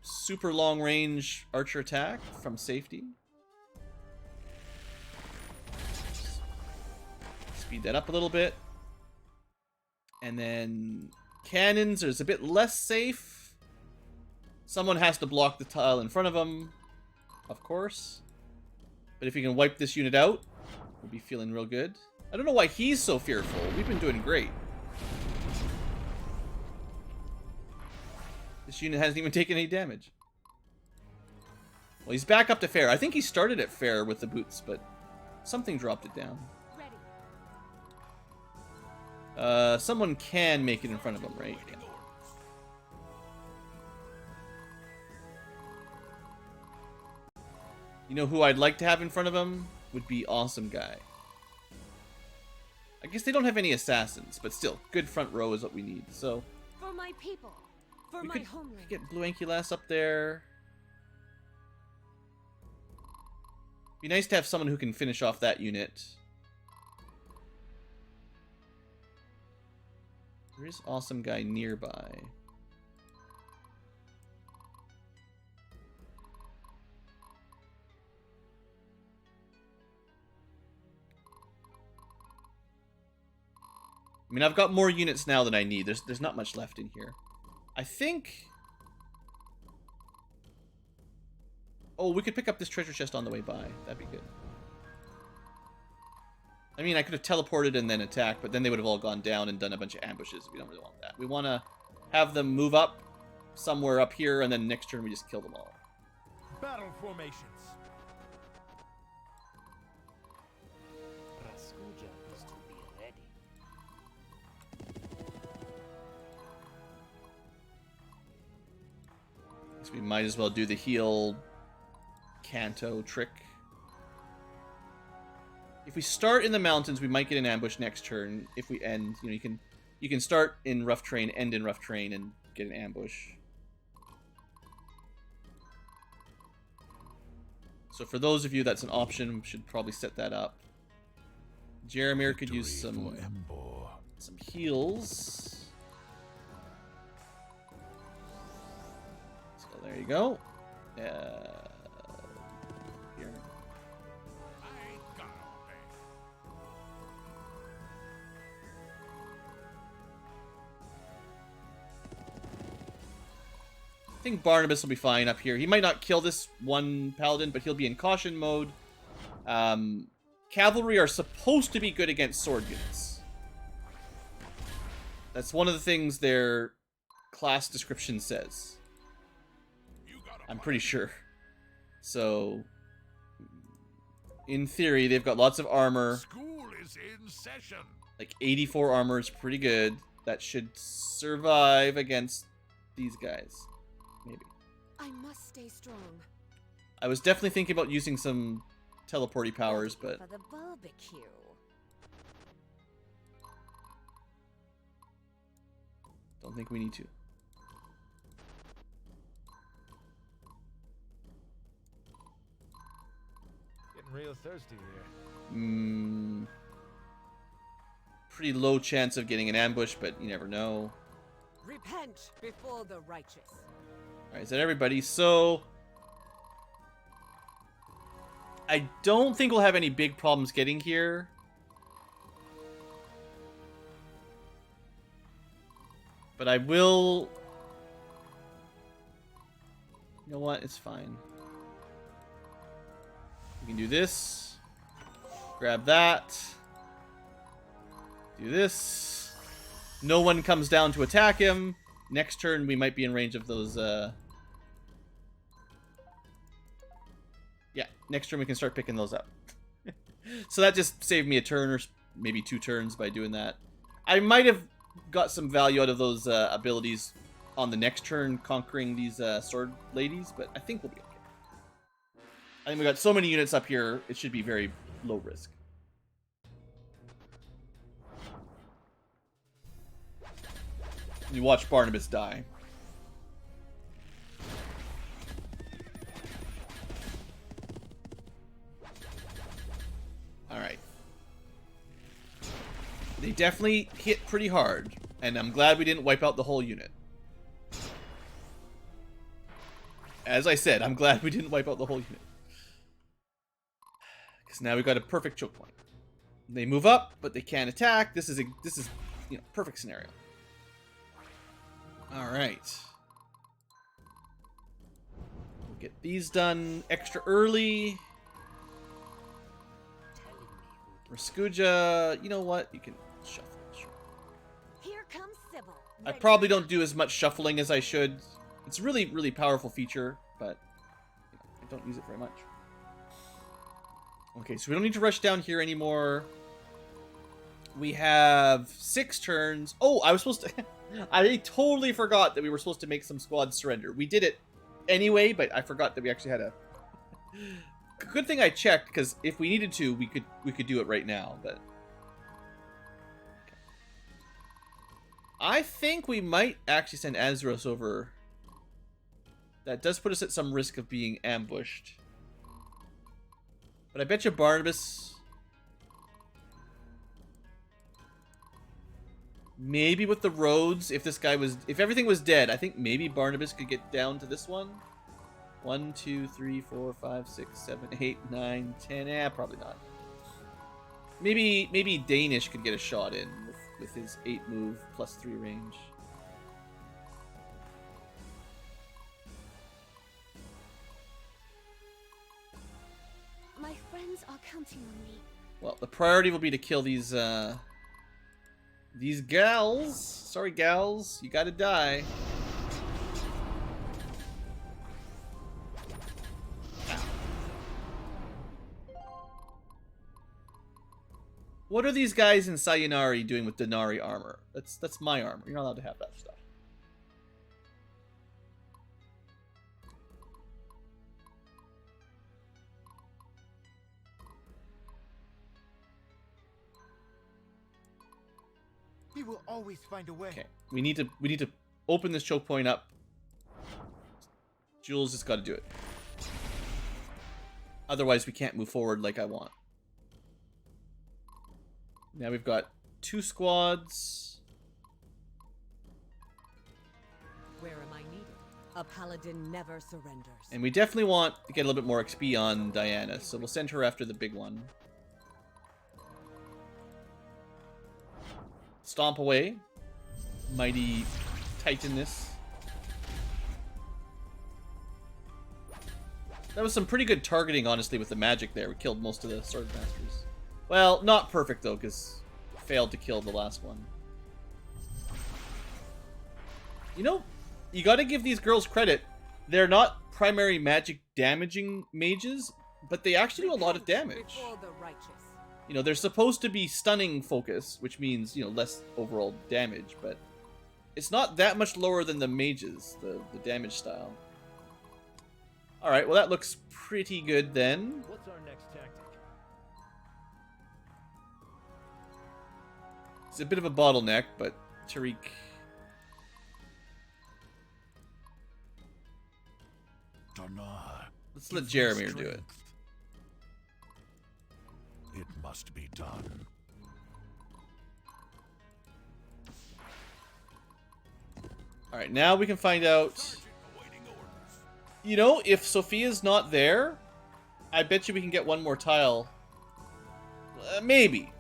Speaker 1: Super long range archer attack from safety. Speed that up a little bit. And then cannons is a bit less safe. Someone has to block the tile in front of them, of course. But if you can wipe this unit out, we'll be feeling real good. I don't know why he's so fearful. We've been doing great. This unit hasn't even taken any damage. Well, he's back up to fair. I think he started at fair with the boots, but something dropped it down.
Speaker 3: Ready.
Speaker 1: Someone can make it in front of him, right? Yeah. You know who I'd like to have in front of him? Would be Awesome Guy. I guess they don't have any assassins, but still, good front row is what we need. So
Speaker 3: For my people. For
Speaker 1: we
Speaker 3: my
Speaker 1: could
Speaker 3: homeland.
Speaker 1: get Blueankylo up there. Be nice to have someone who can finish off that unit. There is Awesome Guy nearby. I mean, I've got more units now than I need. There's not much left in here. I think... Oh, we could pick up this treasure chest on the way by. That'd be good. I mean, I could have teleported and then attacked, but then they would have all gone down and done a bunch of ambushes. We don't really want that. We want to have them move up somewhere up here, and then next turn we just kill them all.
Speaker 5: Battle formations.
Speaker 6: Raskuja is to be ready.
Speaker 1: So we might as well do the heal Kanto trick. If we start in the mountains, we might get an ambush next turn. If we end, you know, you can start in rough terrain, end in rough terrain, and get an ambush. So for those of you that's an option, we should probably set that up. Jeremir could use some heals. So there you go. Here.
Speaker 4: I ain't got all day.
Speaker 1: I think Barnabas will be fine up here. He might not kill this one paladin, but he'll be in caution mode. Cavalry are supposed to be good against sword units. That's one of the things their class description says. I'm pretty sure. So, in theory, they've got lots of armor.
Speaker 4: School is in session.
Speaker 1: Like 84 armor is pretty good. That should survive against these guys. Maybe.
Speaker 3: I must stay strong.
Speaker 1: I was definitely thinking about using some teleporty powers, but
Speaker 3: For the barbecue.
Speaker 1: don't think we need to.
Speaker 2: Getting real thirsty here.
Speaker 1: Pretty low chance of getting an ambush, but you never know.
Speaker 3: Repent before the righteous.
Speaker 1: Alright, is that everybody? So, I don't think we'll have any big problems getting here. But I will... You know what? It's fine. We can do this. Grab that. Do this. No one comes down to attack him. Next turn, we might be in range of those, Yeah, next turn we can start picking those up. So that just saved me a turn or maybe 2 turns by doing that. I might have got some value out of those abilities on the next turn, conquering these sword ladies, but I think we'll be okay. I think we got so many units up here, it should be very low risk. You watch Barnabas die. Alright. They definitely hit pretty hard, and I'm glad we didn't wipe out the whole unit. As I said, I'm glad we didn't wipe out the whole unit. Because now we've got a perfect choke point. They move up, but they can't attack. This is you know, perfect scenario. Alright. We'll get these done extra early. Raskuja, you know what? You can shuffle. Sure.
Speaker 3: Here comes Sybil.
Speaker 1: I probably don't do as much shuffling as I should. It's a really, really powerful feature, but you know, I don't use it very much. Okay, so we don't need to rush down here anymore. We have 6 turns. Oh, I was supposed to... I totally forgot that we were supposed to make some squads surrender. We did it anyway, but I forgot that we actually had Good thing I checked, because if we needed to, we could do it right now, but... I think we might actually send Azeros over. That does put us at some risk of being ambushed. But I bet you Barnabas... Maybe with the roads, if everything was dead, I think maybe Barnabas could get down to this one. 1, 2, 3, 4, 5, 6, 7, 8, 9, 10. Probably not. Maybe Danish could get a shot in with his 8 move plus 3 range.
Speaker 3: My friends are counting on me.
Speaker 1: Well, the priority will be to kill these gals. Sorry, gals, you gotta die. What are these guys in Sayonari doing with Denari armor? That's my armor. You're not allowed to have that stuff.
Speaker 5: We will always find a way.
Speaker 1: Okay, we need to open this choke point up. Jules has got to do it. Otherwise, we can't move forward like I want. Now we've got 2 squads.
Speaker 7: Where am I needed? A paladin never surrenders.
Speaker 1: And we definitely want to get a little bit more XP on Diana, so we'll send her after the big one. Stomp away. Mighty Titaness. That was some pretty good targeting, honestly, with the magic there. We killed most of the Sword Masters. Well, not perfect, though, because failed to kill the last one. You know, you gotta give these girls credit. They're not primary magic damaging mages, but they actually do a lot of damage. You know, they're supposed to be stunning focus, which means, you know, less overall damage, but it's not that much lower than the mages, the damage style. Alright, well that looks pretty good then.
Speaker 2: What's our next tactic?
Speaker 1: It's a bit of a bottleneck, but Tariq... Let's let Jeremy do it.
Speaker 4: It must be done.
Speaker 1: Alright, now we can find out... You know, if Sophia's not there, I bet you we can get one more tile. Maybe.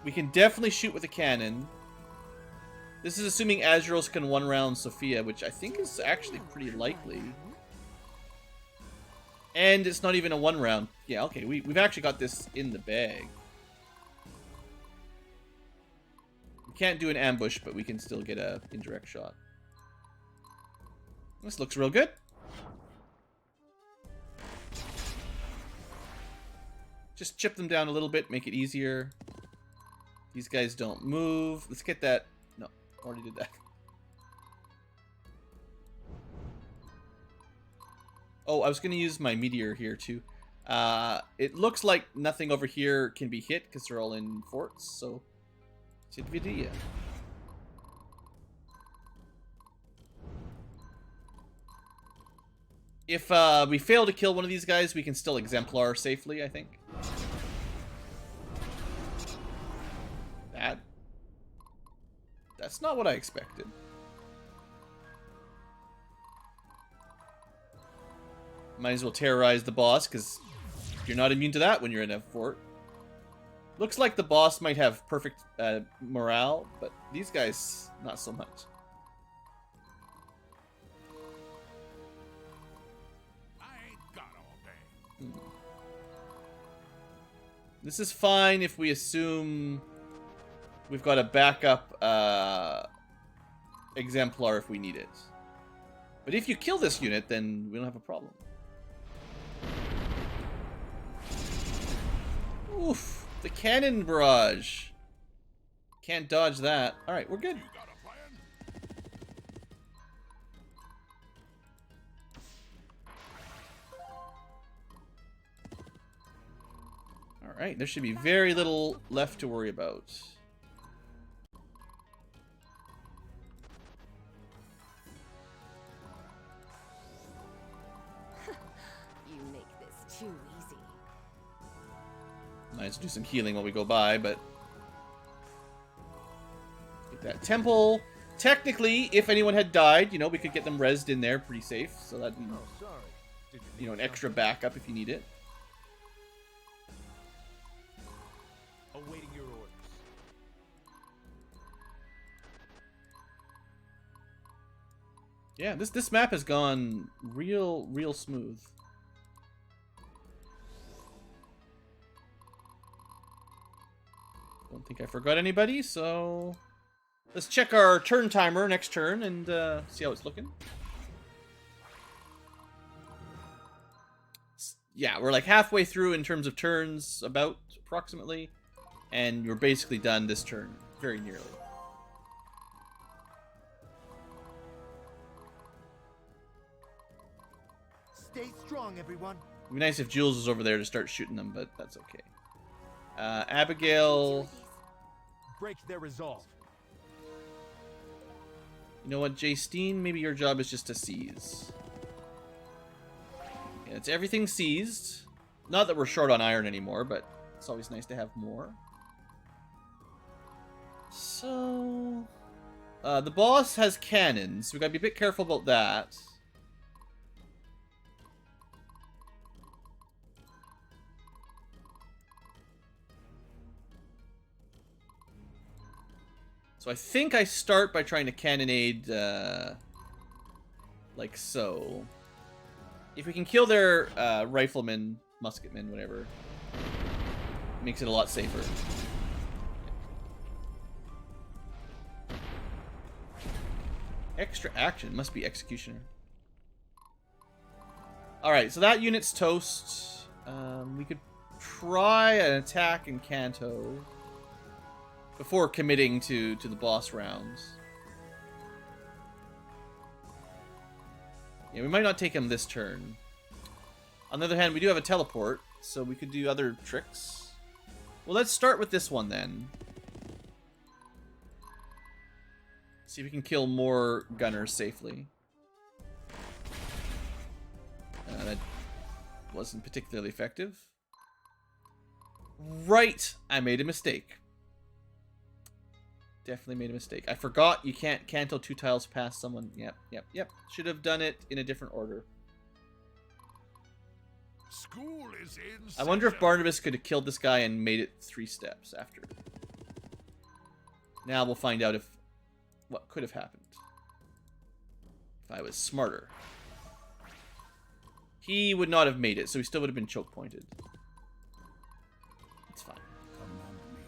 Speaker 1: We can definitely shoot with a cannon. This is assuming Azeros can one-round Sophia, which I think is actually pretty likely. And it's not even a one-round. Yeah, okay, we've actually got this in the bag. We can't do an ambush, but we can still get a indirect shot. This looks real good. Just chip them down a little bit, make it easier. These guys don't move. Let's get that. No, already did that. Oh, I was going to use my meteor here too. It looks like nothing over here can be hit because they're all in forts, so... Sidvidia. If we fail to kill one of these guys, we can still exemplar safely, I think. That's not what I expected. Might as well terrorize the boss, because you're not immune to that when you're in a fort. Looks like the boss might have perfect morale, but these guys, not so much. This is fine if we assume we've got a backup exemplar if we need it. But if you kill this unit, then we don't have a problem. Oof, the cannon barrage. Can't dodge that. Alright, we're good.
Speaker 4: You got a plan?
Speaker 1: Alright, there should be very little left to worry about.
Speaker 3: You make this too easy.
Speaker 1: Might as well do some healing while we go by, but... Get that temple. Technically, if anyone had died, you know, we could get them rezzed in there pretty safe. So that'd be,
Speaker 2: Oh, sorry. Did you
Speaker 1: you know,
Speaker 2: need
Speaker 1: an extra
Speaker 2: something?
Speaker 1: backup if you need it.
Speaker 2: Awaiting your orders.
Speaker 1: Yeah, this map has gone real smooth. Don't think I forgot anybody, so let's check our turn timer next turn and see how it's looking. Yeah, we're like halfway through in terms of turns, about approximately, and we're basically done this turn, very nearly.
Speaker 5: Stay strong, everyone.
Speaker 1: It'd be nice if Jules was over there to start shooting them, but that's okay. Abigail,
Speaker 2: Break their resolve.
Speaker 1: you know what, Jaystine, maybe your job is just to seize. Yeah, it's everything seized. Not that we're short on iron anymore, but it's always nice to have more. So, the boss has cannons. We gotta be a bit careful about that. So I think I start by trying to cannonade, like so. If we can kill their riflemen, musketmen, whatever, makes it a lot safer. Extra action, must be executioner. Alright, so that unit's toast. We could try an attack in Kanto before committing to the boss rounds. Yeah, we might not take him this turn. On the other hand, we do have a teleport, so we could do other tricks. Well, let's start with this one then. See if we can kill more gunners safely. That wasn't particularly effective. Right! I made a mistake. Definitely made a mistake. I forgot you can't canto 2 tiles past someone. Yep. Should have done it in a different order.
Speaker 4: School is in
Speaker 1: I wonder if
Speaker 4: session.
Speaker 1: Barnabas could have killed this guy and made it 3 steps after. Now we'll find out what could have happened if I was smarter. He would not have made it, so he still would have been choke pointed. It's fine.
Speaker 4: Command me.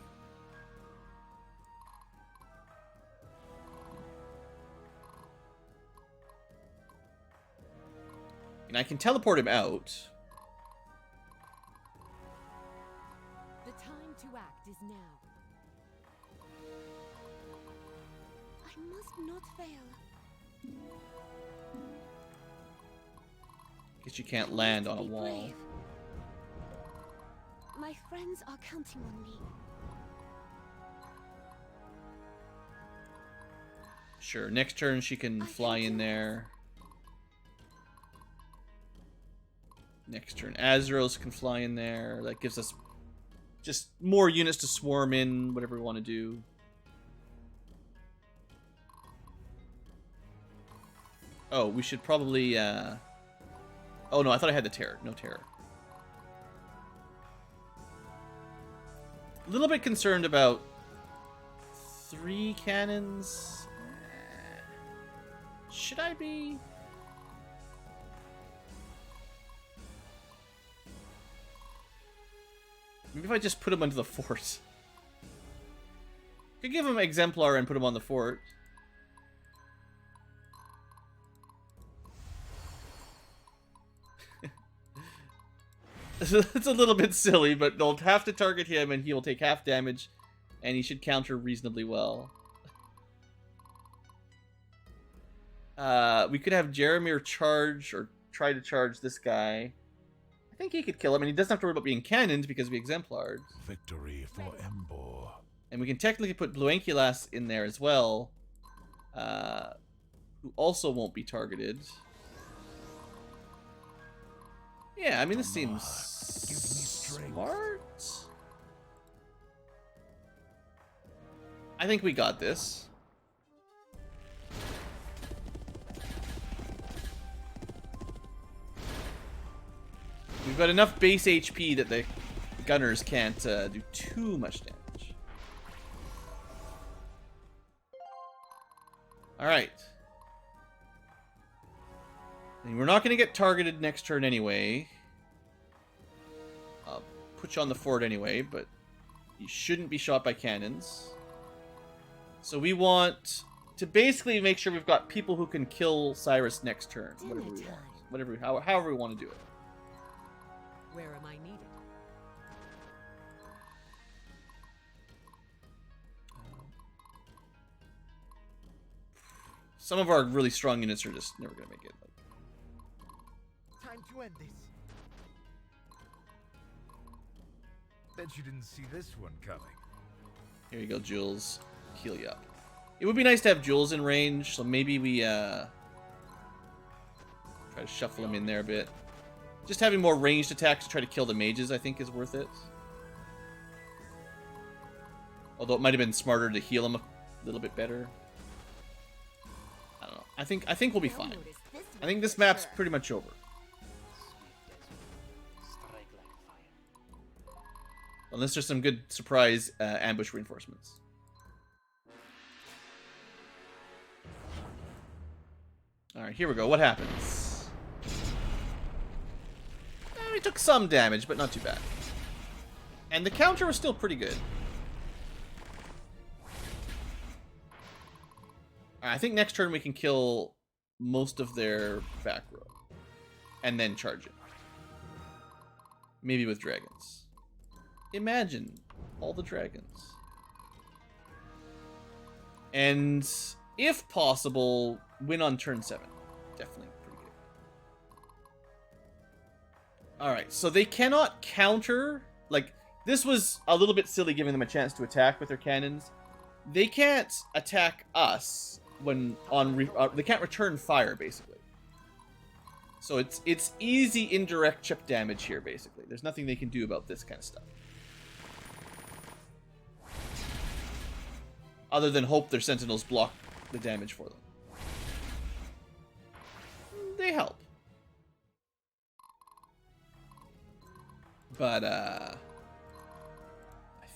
Speaker 1: And I can teleport him out.
Speaker 3: The time to act is now. I must not fail.
Speaker 1: Guess you can't land
Speaker 3: Must
Speaker 1: on a
Speaker 3: be
Speaker 1: wall.
Speaker 3: brave. My friends are counting on me.
Speaker 1: Sure, next turn she can
Speaker 3: I
Speaker 1: fly
Speaker 3: can
Speaker 1: in
Speaker 3: do
Speaker 1: there. Next turn Azeros can fly in there. That gives us just more units to swarm in, whatever we want to do. Oh, we should probably, oh no, I thought I had the terror. No terror. A little bit concerned about 3 cannons. Should I be? Maybe if I just put him onto the fort. Could give him Exemplar and put him on the fort. It's a little bit silly, but they'll have to target him and he will take half damage, and he should counter reasonably well. We could have Jeremy charge, or try to charge this guy. I think he could kill him, and he doesn't have to worry about being cannoned because we exemplars.
Speaker 4: Victory for Embor.
Speaker 1: And we can technically put Blueankylo in there as well, who also won't be targeted. Yeah, I mean, this seems smart. I think we got this. We've got enough base HP that the gunners can't do too much damage. Alright. And we're not going to get targeted next turn anyway. I'll put you on the fort anyway, but you shouldn't be shot by cannons. So we want to basically make sure we've got people who can kill Cyrus next turn. Whatever we want. However we want to do it.
Speaker 7: Where am I needed?
Speaker 1: Some of our really strong units are just never going to make it.
Speaker 5: Time to end this.
Speaker 2: Bet you didn't see this one coming.
Speaker 1: Here you go, Jules. Heal you up. It would be nice to have Jules in range, so maybe we try to shuffle him in there a bit. Just having more ranged attacks to try to kill the mages, I think, is worth it. Although it might have been smarter to heal him a little bit better. I don't know. I think we'll be fine. I think this map's pretty much over.
Speaker 6: Strike like fire.
Speaker 1: Unless there's some good surprise ambush reinforcements. Alright, here we go. What happens? We took some damage, but not too bad. And the counter was still pretty good. I think next turn we can kill most of their back row. And then charge it. Maybe with dragons. Imagine all the dragons. And if possible, win on turn 7. Definitely pretty good. Alright, so they cannot counter. Like, this was a little bit silly giving them a chance to attack with their cannons. They can't attack us when on they can't return fire, basically. So it's easy indirect chip damage here, basically. There's nothing they can do about this kind of stuff. Other than hope their sentinels block the damage for them. They help. But, I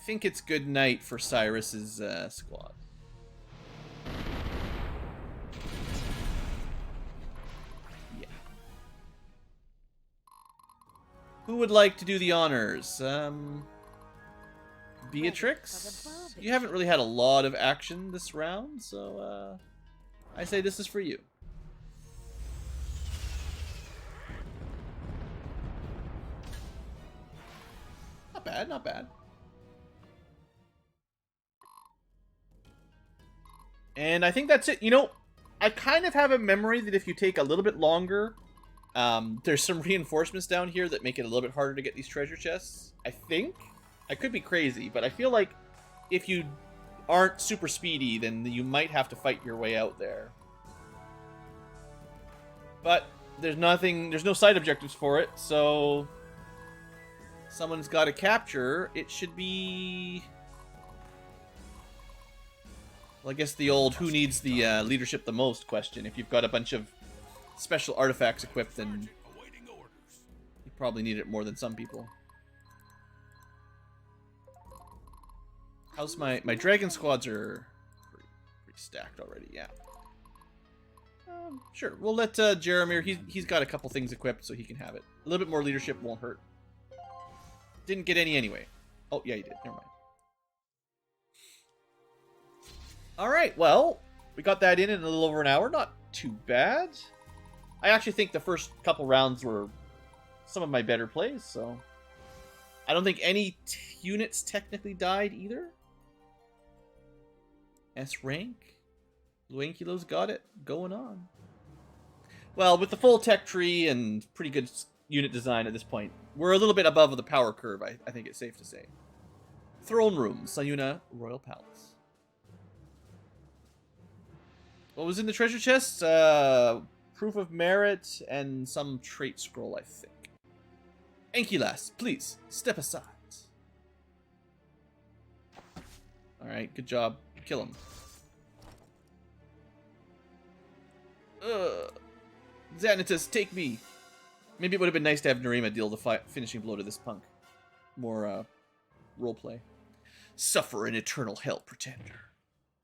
Speaker 1: think it's good night for Cyrus's squad. Yeah. Who would like to do the honors? Beatrix? You haven't really had a lot of action this round, so, I say this is for you. Not bad, not bad. And I think that's it. You know, I kind of have a memory that if you take a little bit longer, there's some reinforcements down here that make it a little bit harder to get these treasure chests. I think. I could be crazy, but I feel like if you aren't super speedy, then you might have to fight your way out there. But there's no side objectives for it, so someone's got to capture. It should be... Well, I guess the old who needs the leadership the most question. If you've got a bunch of special artifacts equipped, then you probably need it more than some people. How's my dragon squads are pretty stacked already, yeah. Sure, we'll let Jeremir, he's got a couple things equipped so he can have it. A little bit more leadership won't hurt. Didn't get any anyway. Oh, yeah, you did. Never mind. Alright, well, we got that in a little over an hour. Not too bad. I actually think the first couple rounds were some of my better plays, so... I don't think any units technically died either. S rank. Blueankylo's got it going on. Well, with the full tech tree and pretty good unit design at this point. We're a little bit above the power curve, I think it's safe to say. Throne room, Sayuna Royal Palace. What was in the treasure chest? Proof of merit and some trait scroll, I think. Ankylas, please, step aside. Alright, good job. Kill him. Xanatus, take me. Maybe it would have been nice to have Narima deal the finishing blow to this punk. More, roleplay. Suffer in eternal hell, pretender.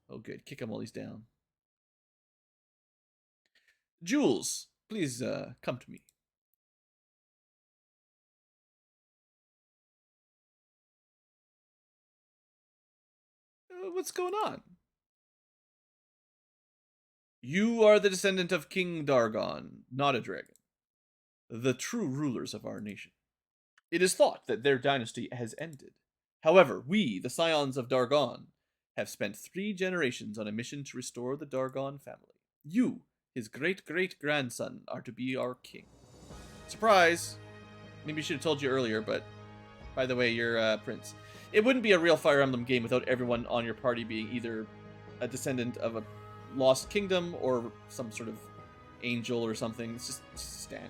Speaker 1: Oh, good. Kick him while he's down. Jules, please, come to me. What's going on? You are the descendant of King Dargon, not a dragon. The true rulers of our nation. It is thought that their dynasty has ended. However, we, the scions of Dargon, have spent 3 generations on a mission to restore the Dargon family. You, his great-great-grandson, are to be our king. Surprise! Maybe I should have told you earlier, but by the way, you're prince. It wouldn't be a real Fire Emblem game without everyone on your party being either a descendant of a lost kingdom or some sort of angel or something. It's just standard.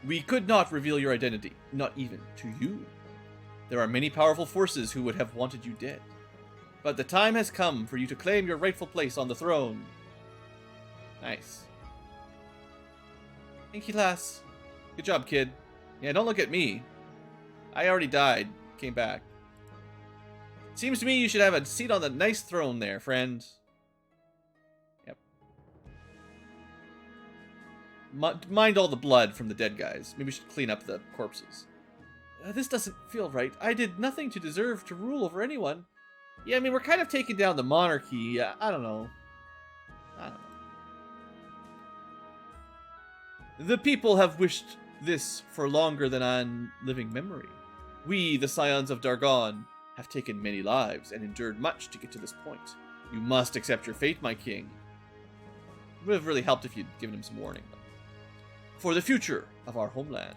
Speaker 1: We could not reveal your identity, not even to you. There are many powerful forces who would have wanted you dead. But the time has come for you to claim your rightful place on the throne. Nice. Ankylas. Good job, kid. Yeah, don't look at me. I already died. Came back. Seems to me you should have a seat on the nice throne there, friend. Yep. Mind all the blood from the dead guys. Maybe we should clean up the corpses. This doesn't feel right. I did nothing to deserve to rule over anyone. Yeah, I mean, we're kind of taking down the monarchy. I don't know. The people have wished this for longer than on living memory. We, the scions of Dargon, have taken many lives and endured much to get to this point. You must accept your fate, my king. It would have really helped if you'd given him some warning. For the future of our homeland.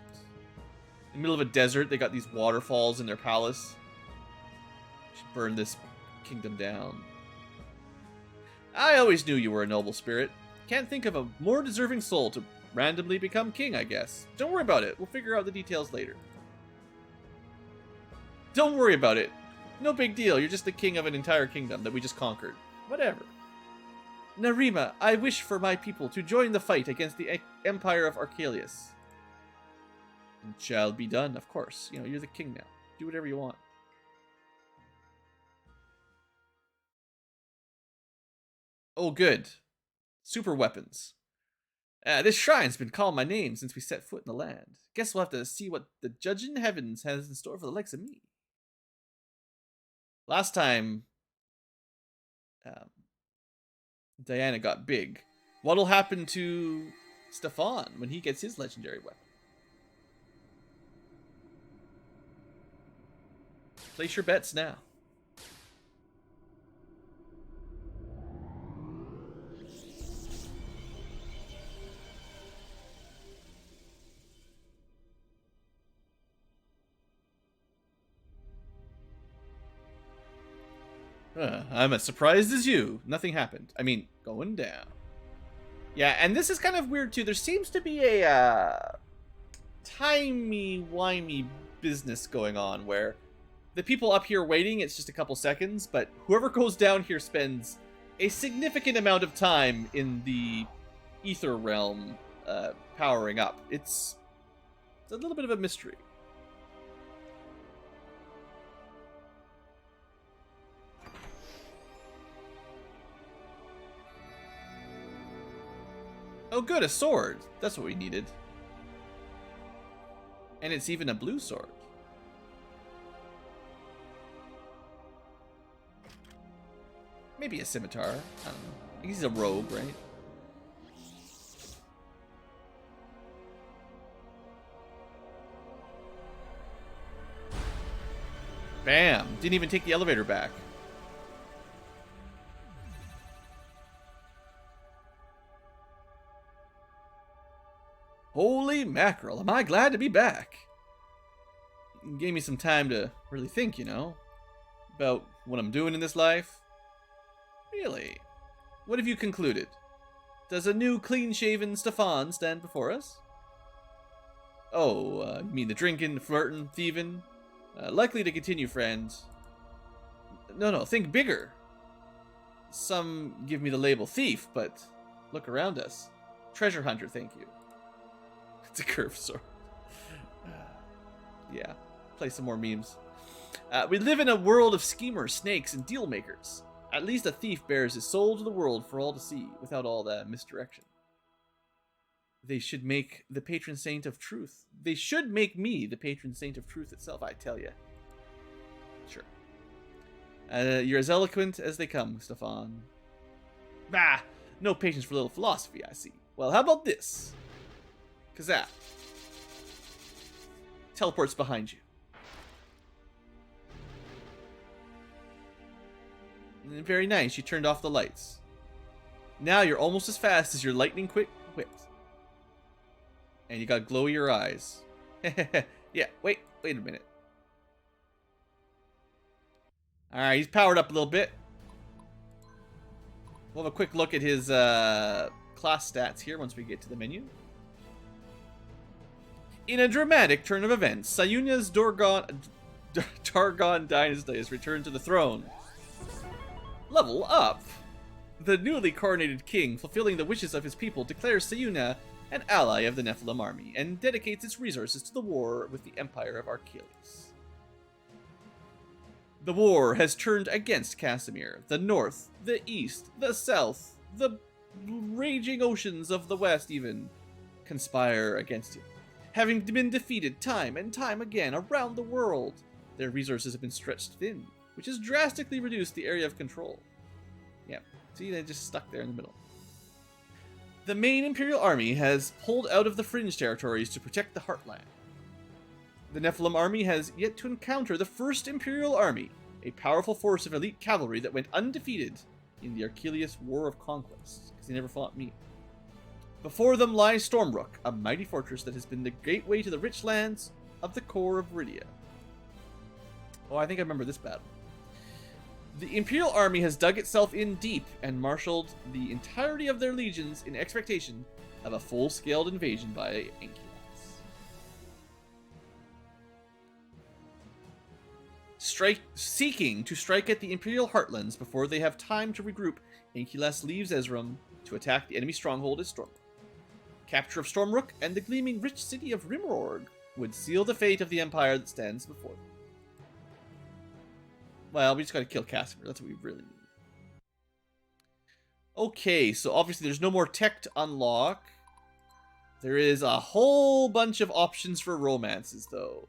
Speaker 1: In the middle of a desert, they got these waterfalls in their palace. Should burn this kingdom down. I always knew you were a noble spirit. Can't think of a more deserving soul to randomly become king, I guess. Don't worry about it. We'll figure out the details later. Don't worry about it. No big deal. You're just the king of an entire kingdom that we just conquered. Whatever. Narima, I wish for my people to join the fight against the Empire of Archelius. It shall be done, of course. You know, you're the king now. Do whatever you want. Oh, good. Super weapons. This shrine's been calling my name since we set foot in the land. Guess we'll have to see what the judge in heavens has in store for the likes of me. Last time, Diana got big. What'll happen to Stefan when he gets his legendary weapon? Place your bets now. I'm as surprised as you. Nothing happened. I mean, going down. Yeah, and this is kind of weird too. There seems to be a timey-wimey business going on where the people up here waiting, it's just a couple seconds, but whoever goes down here spends a significant amount of time in the ether realm powering up. It's a little bit of a mystery. Oh good, a sword. That's what we needed. And it's even a blue sword. Maybe a scimitar. I don't know. I think he's a rogue, right? Bam! Didn't even take the elevator back. mackerel, am I glad to be back. It gave me some time to really think, you know, about what I'm doing in this life. Really? What have you concluded? Does a new clean-shaven Stefan stand before us? Oh, you mean the drinking, flirting, thieving? Likely to continue, friend. No, think bigger. Some give me the label thief, but look around us. Treasure hunter, thank you. It's a curved sword. Yeah, play some more memes. We live in a world of schemers, snakes, and deal makers. At least a thief bears his soul to the world for all to see, without all that misdirection. They should make the patron saint of truth. They should make me the patron saint of truth itself, I tell you. Sure. You're as eloquent as they come, Stefan. Bah! No patience for a little philosophy, I see. Well, how about this? Kazap. Teleports behind you. Very nice, you turned off the lights. Now you're almost as fast as your lightning quick wit. And you got glowier eyes. Yeah, wait a minute. Alright, he's powered up a little bit. We'll have a quick look at his class stats here once we get to the menu. In a dramatic turn of events, Sayuna's Targon dynasty has returned to the throne. Level up! The newly coronated king, fulfilling the wishes of his people, declares Sayuna an ally of the Nephilim army, and dedicates its resources to the war with the Empire of Achilles. The war has turned against Casimir. The north, the east, the south, the raging oceans of the west even conspire against him. Having been defeated time and time again around the world, their resources have been stretched thin, which has drastically reduced the area of control. Yeah, see, they just stuck there in the middle. The main Imperial army has pulled out of the fringe territories to protect the Heartland. The Nephilim army has yet to encounter the first Imperial army, a powerful force of elite cavalry that went undefeated in the Achilles War of Conquest, because they never fought me. Before them lies Stormbrook, a mighty fortress that has been the gateway to the rich lands of the core of Rydia. Oh, I think I remember this battle. The Imperial army has dug itself in deep and marshaled the entirety of their legions in expectation of a full-scaled invasion by Ankylos. Seeking to strike at the Imperial heartlands before they have time to regroup, Ankylos leaves Ezram to attack the enemy stronghold at Stormbrook. Capture of Stormbrook and the gleaming rich city of Rimroard would seal the fate of the empire that stands before them. Well, we just gotta kill Casimir. That's what we really need. Okay, so obviously there's no more tech to unlock. There is a whole bunch of options for romances, though.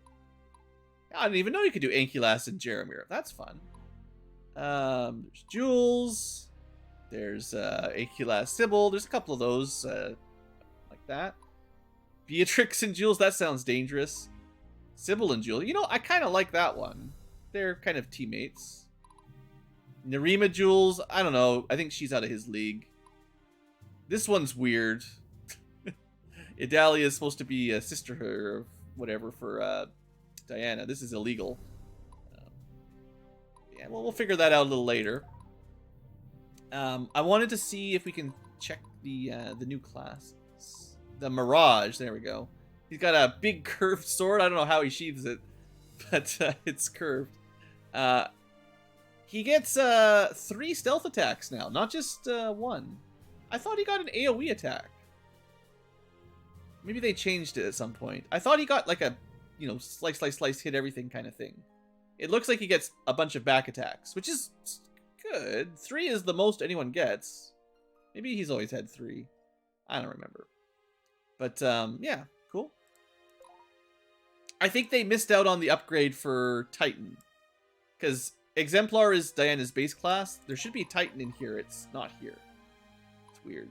Speaker 1: I didn't even know you could do Ankylos and Jeremir. That's fun. There's Jules. There's Ankylos Sybil. There's a couple of those like that. Beatrix and Jules. That sounds dangerous. Sybil and Jules. You know, I kind of like that one. They're kind of teammates. Nerima Jules, I don't know. I think she's out of his league. This one's weird. Idalia is supposed to be a sister or whatever for Diana. This is illegal. Yeah, well, we'll figure that out a little later. I wanted to see if we can check the new classes. The Mirage, there we go. He's got a big curved sword. I don't know how he sheathes it, but it's curved. He gets 3 stealth attacks now, not just 1. I thought he got an AoE attack. Maybe they changed it at some point. I thought he got like a, you know, slice, slice, slice, hit everything kind of thing. It looks like he gets a bunch of back attacks, which is good. 3 is the most anyone gets. Maybe he's always had 3. I don't remember. But, yeah, cool. I think they missed out on the upgrade for Titan. Because Exemplar is Diana's base class. There should be Titan in here. It's not here. It's weird.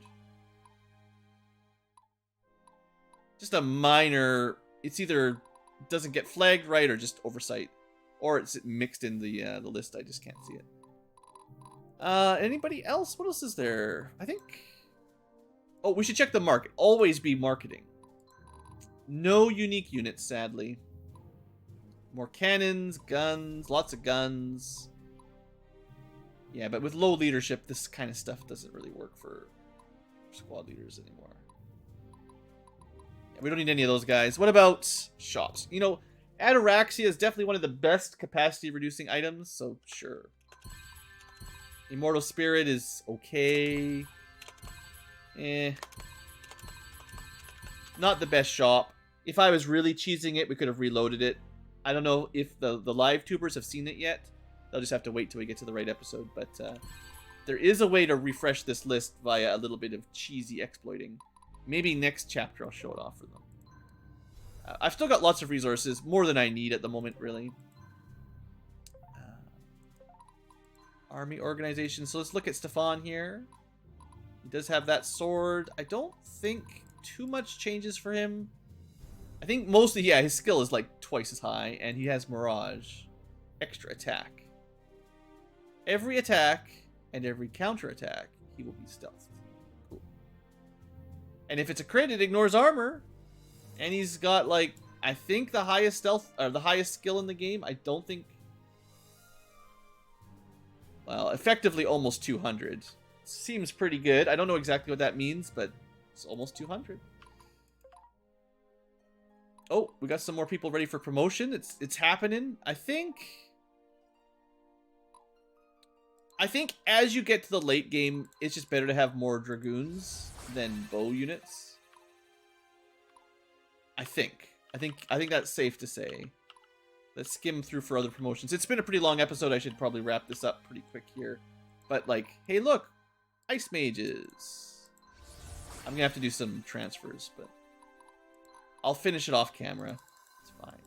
Speaker 1: Just a minor... It's either doesn't get flagged right or just oversight. Or it's mixed in the list. I just can't see it. Anybody else? What else is there? I think... Oh, we should check the market. Always be marketing. No unique units, sadly. More cannons, guns, lots of guns. Yeah, but with low leadership, this kind of stuff doesn't really work for squad leaders anymore. Yeah, we don't need any of those guys. What about shops? You know, Ataraxia is definitely one of the best capacity reducing items, so sure. Immortal Spirit is okay. Not the best shop. If I was really cheesing it, we could have reloaded it. I don't know if the live tubers have seen it yet. They'll just have to wait till we get to the right episode. But there is a way to refresh this list via a little bit of cheesy exploiting. Maybe next chapter I'll show it off for them. I've still got lots of resources. More than I need at the moment, really. Army organization. So let's look at Stefan here. He does have that sword. I don't think too much changes for him. I think mostly, yeah, his skill is like twice as high. And he has Mirage. Extra attack. Every attack and every counter attack, he will be stealthed. Cool. And if it's a crit, it ignores armor. And he's got like, I think the highest stealth, or the highest skill in the game. I don't think. Well, effectively almost 200. Seems pretty good. I don't know exactly what that means, but it's almost 200. Oh, we got some more people ready for promotion. It's happening. I think as you get to the late game, it's just better to have more dragoons than bow units. I think that's safe to say. Let's skim through for other promotions. It's been a pretty long episode. I should probably wrap this up pretty quick here. But like, hey, look, ice mages. I'm gonna have to do some transfers, but I'll finish it off camera. It's fine.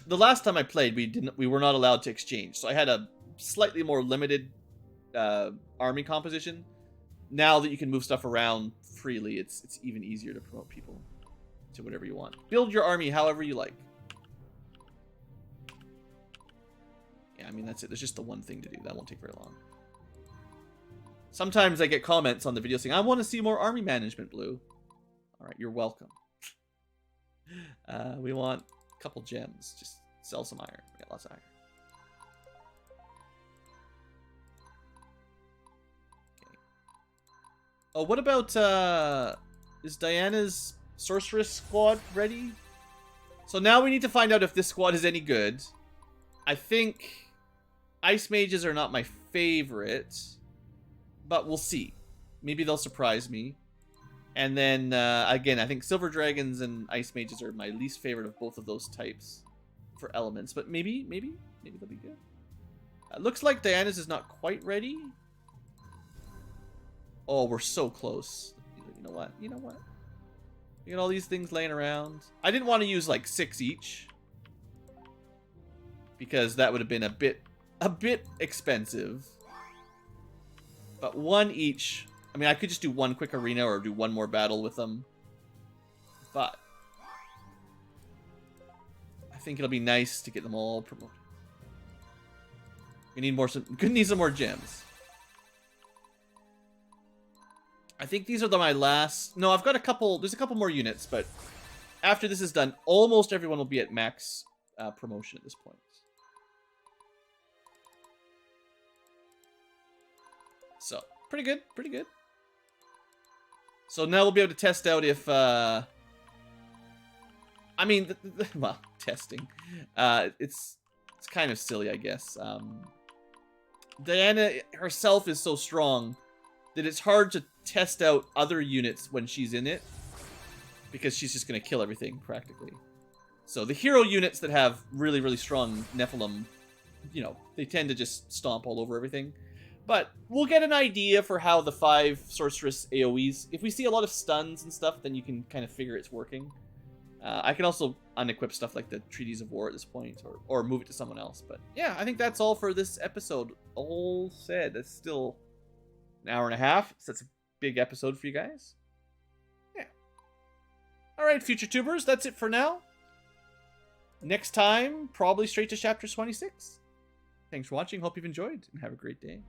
Speaker 1: The last time I played, we were not allowed to exchange, so I had a slightly more limited army composition. Now that you can move stuff around freely, it's even easier to promote people to whatever you want. Build your army however you like. Yeah, I mean that's it. There's just the one thing to do. That won't take very long. Sometimes I get comments on the video saying, "I want to see more army management, Blue." All right, you're welcome. We want a couple gems. Just sell some iron. We got lots of iron. Okay. Oh, what about is Diana's sorceress squad ready? So now we need to find out if this squad is any good. I think ice mages are not my favorite, but we'll see. Maybe they'll surprise me. And then, again, I think silver dragons and ice mages are my least favorite of both of those types for elements. But maybe they'll be good. Looks like Diana's is not quite ready. Oh, we're so close. You know what? You got all these things laying around. I didn't want to use like 6 each, because that would have been a bit expensive. But 1 each. I mean, I could just do 1 quick arena or do 1 more battle with them. But I think it'll be nice to get them all promoted. We need some more gems. I think these are my last. No, I've got a couple. There's a couple more units, but after this is done, almost everyone will be at max promotion at this point. So pretty good, pretty good. So now we'll be able to test out if, I mean, well, testing. It's kind of silly, I guess. Diana herself is so strong that it's hard to test out other units when she's in it, because she's just going to kill everything, practically. So the hero units that have really, really strong Nephilim, you know, they tend to just stomp all over everything. But we'll get an idea for how the 5 sorceress AoEs... If we see a lot of stuns and stuff, then you can kind of figure it's working. I can also unequip stuff like the Treaties of War at this point, or move it to someone else. But yeah, I think that's all for this episode. All said, that's still an hour and a half, so that's a big episode for you guys. Yeah. Alright, future tubers, that's it for now. Next time, probably straight to chapter 26. Thanks for watching, hope you've enjoyed, and have a great day.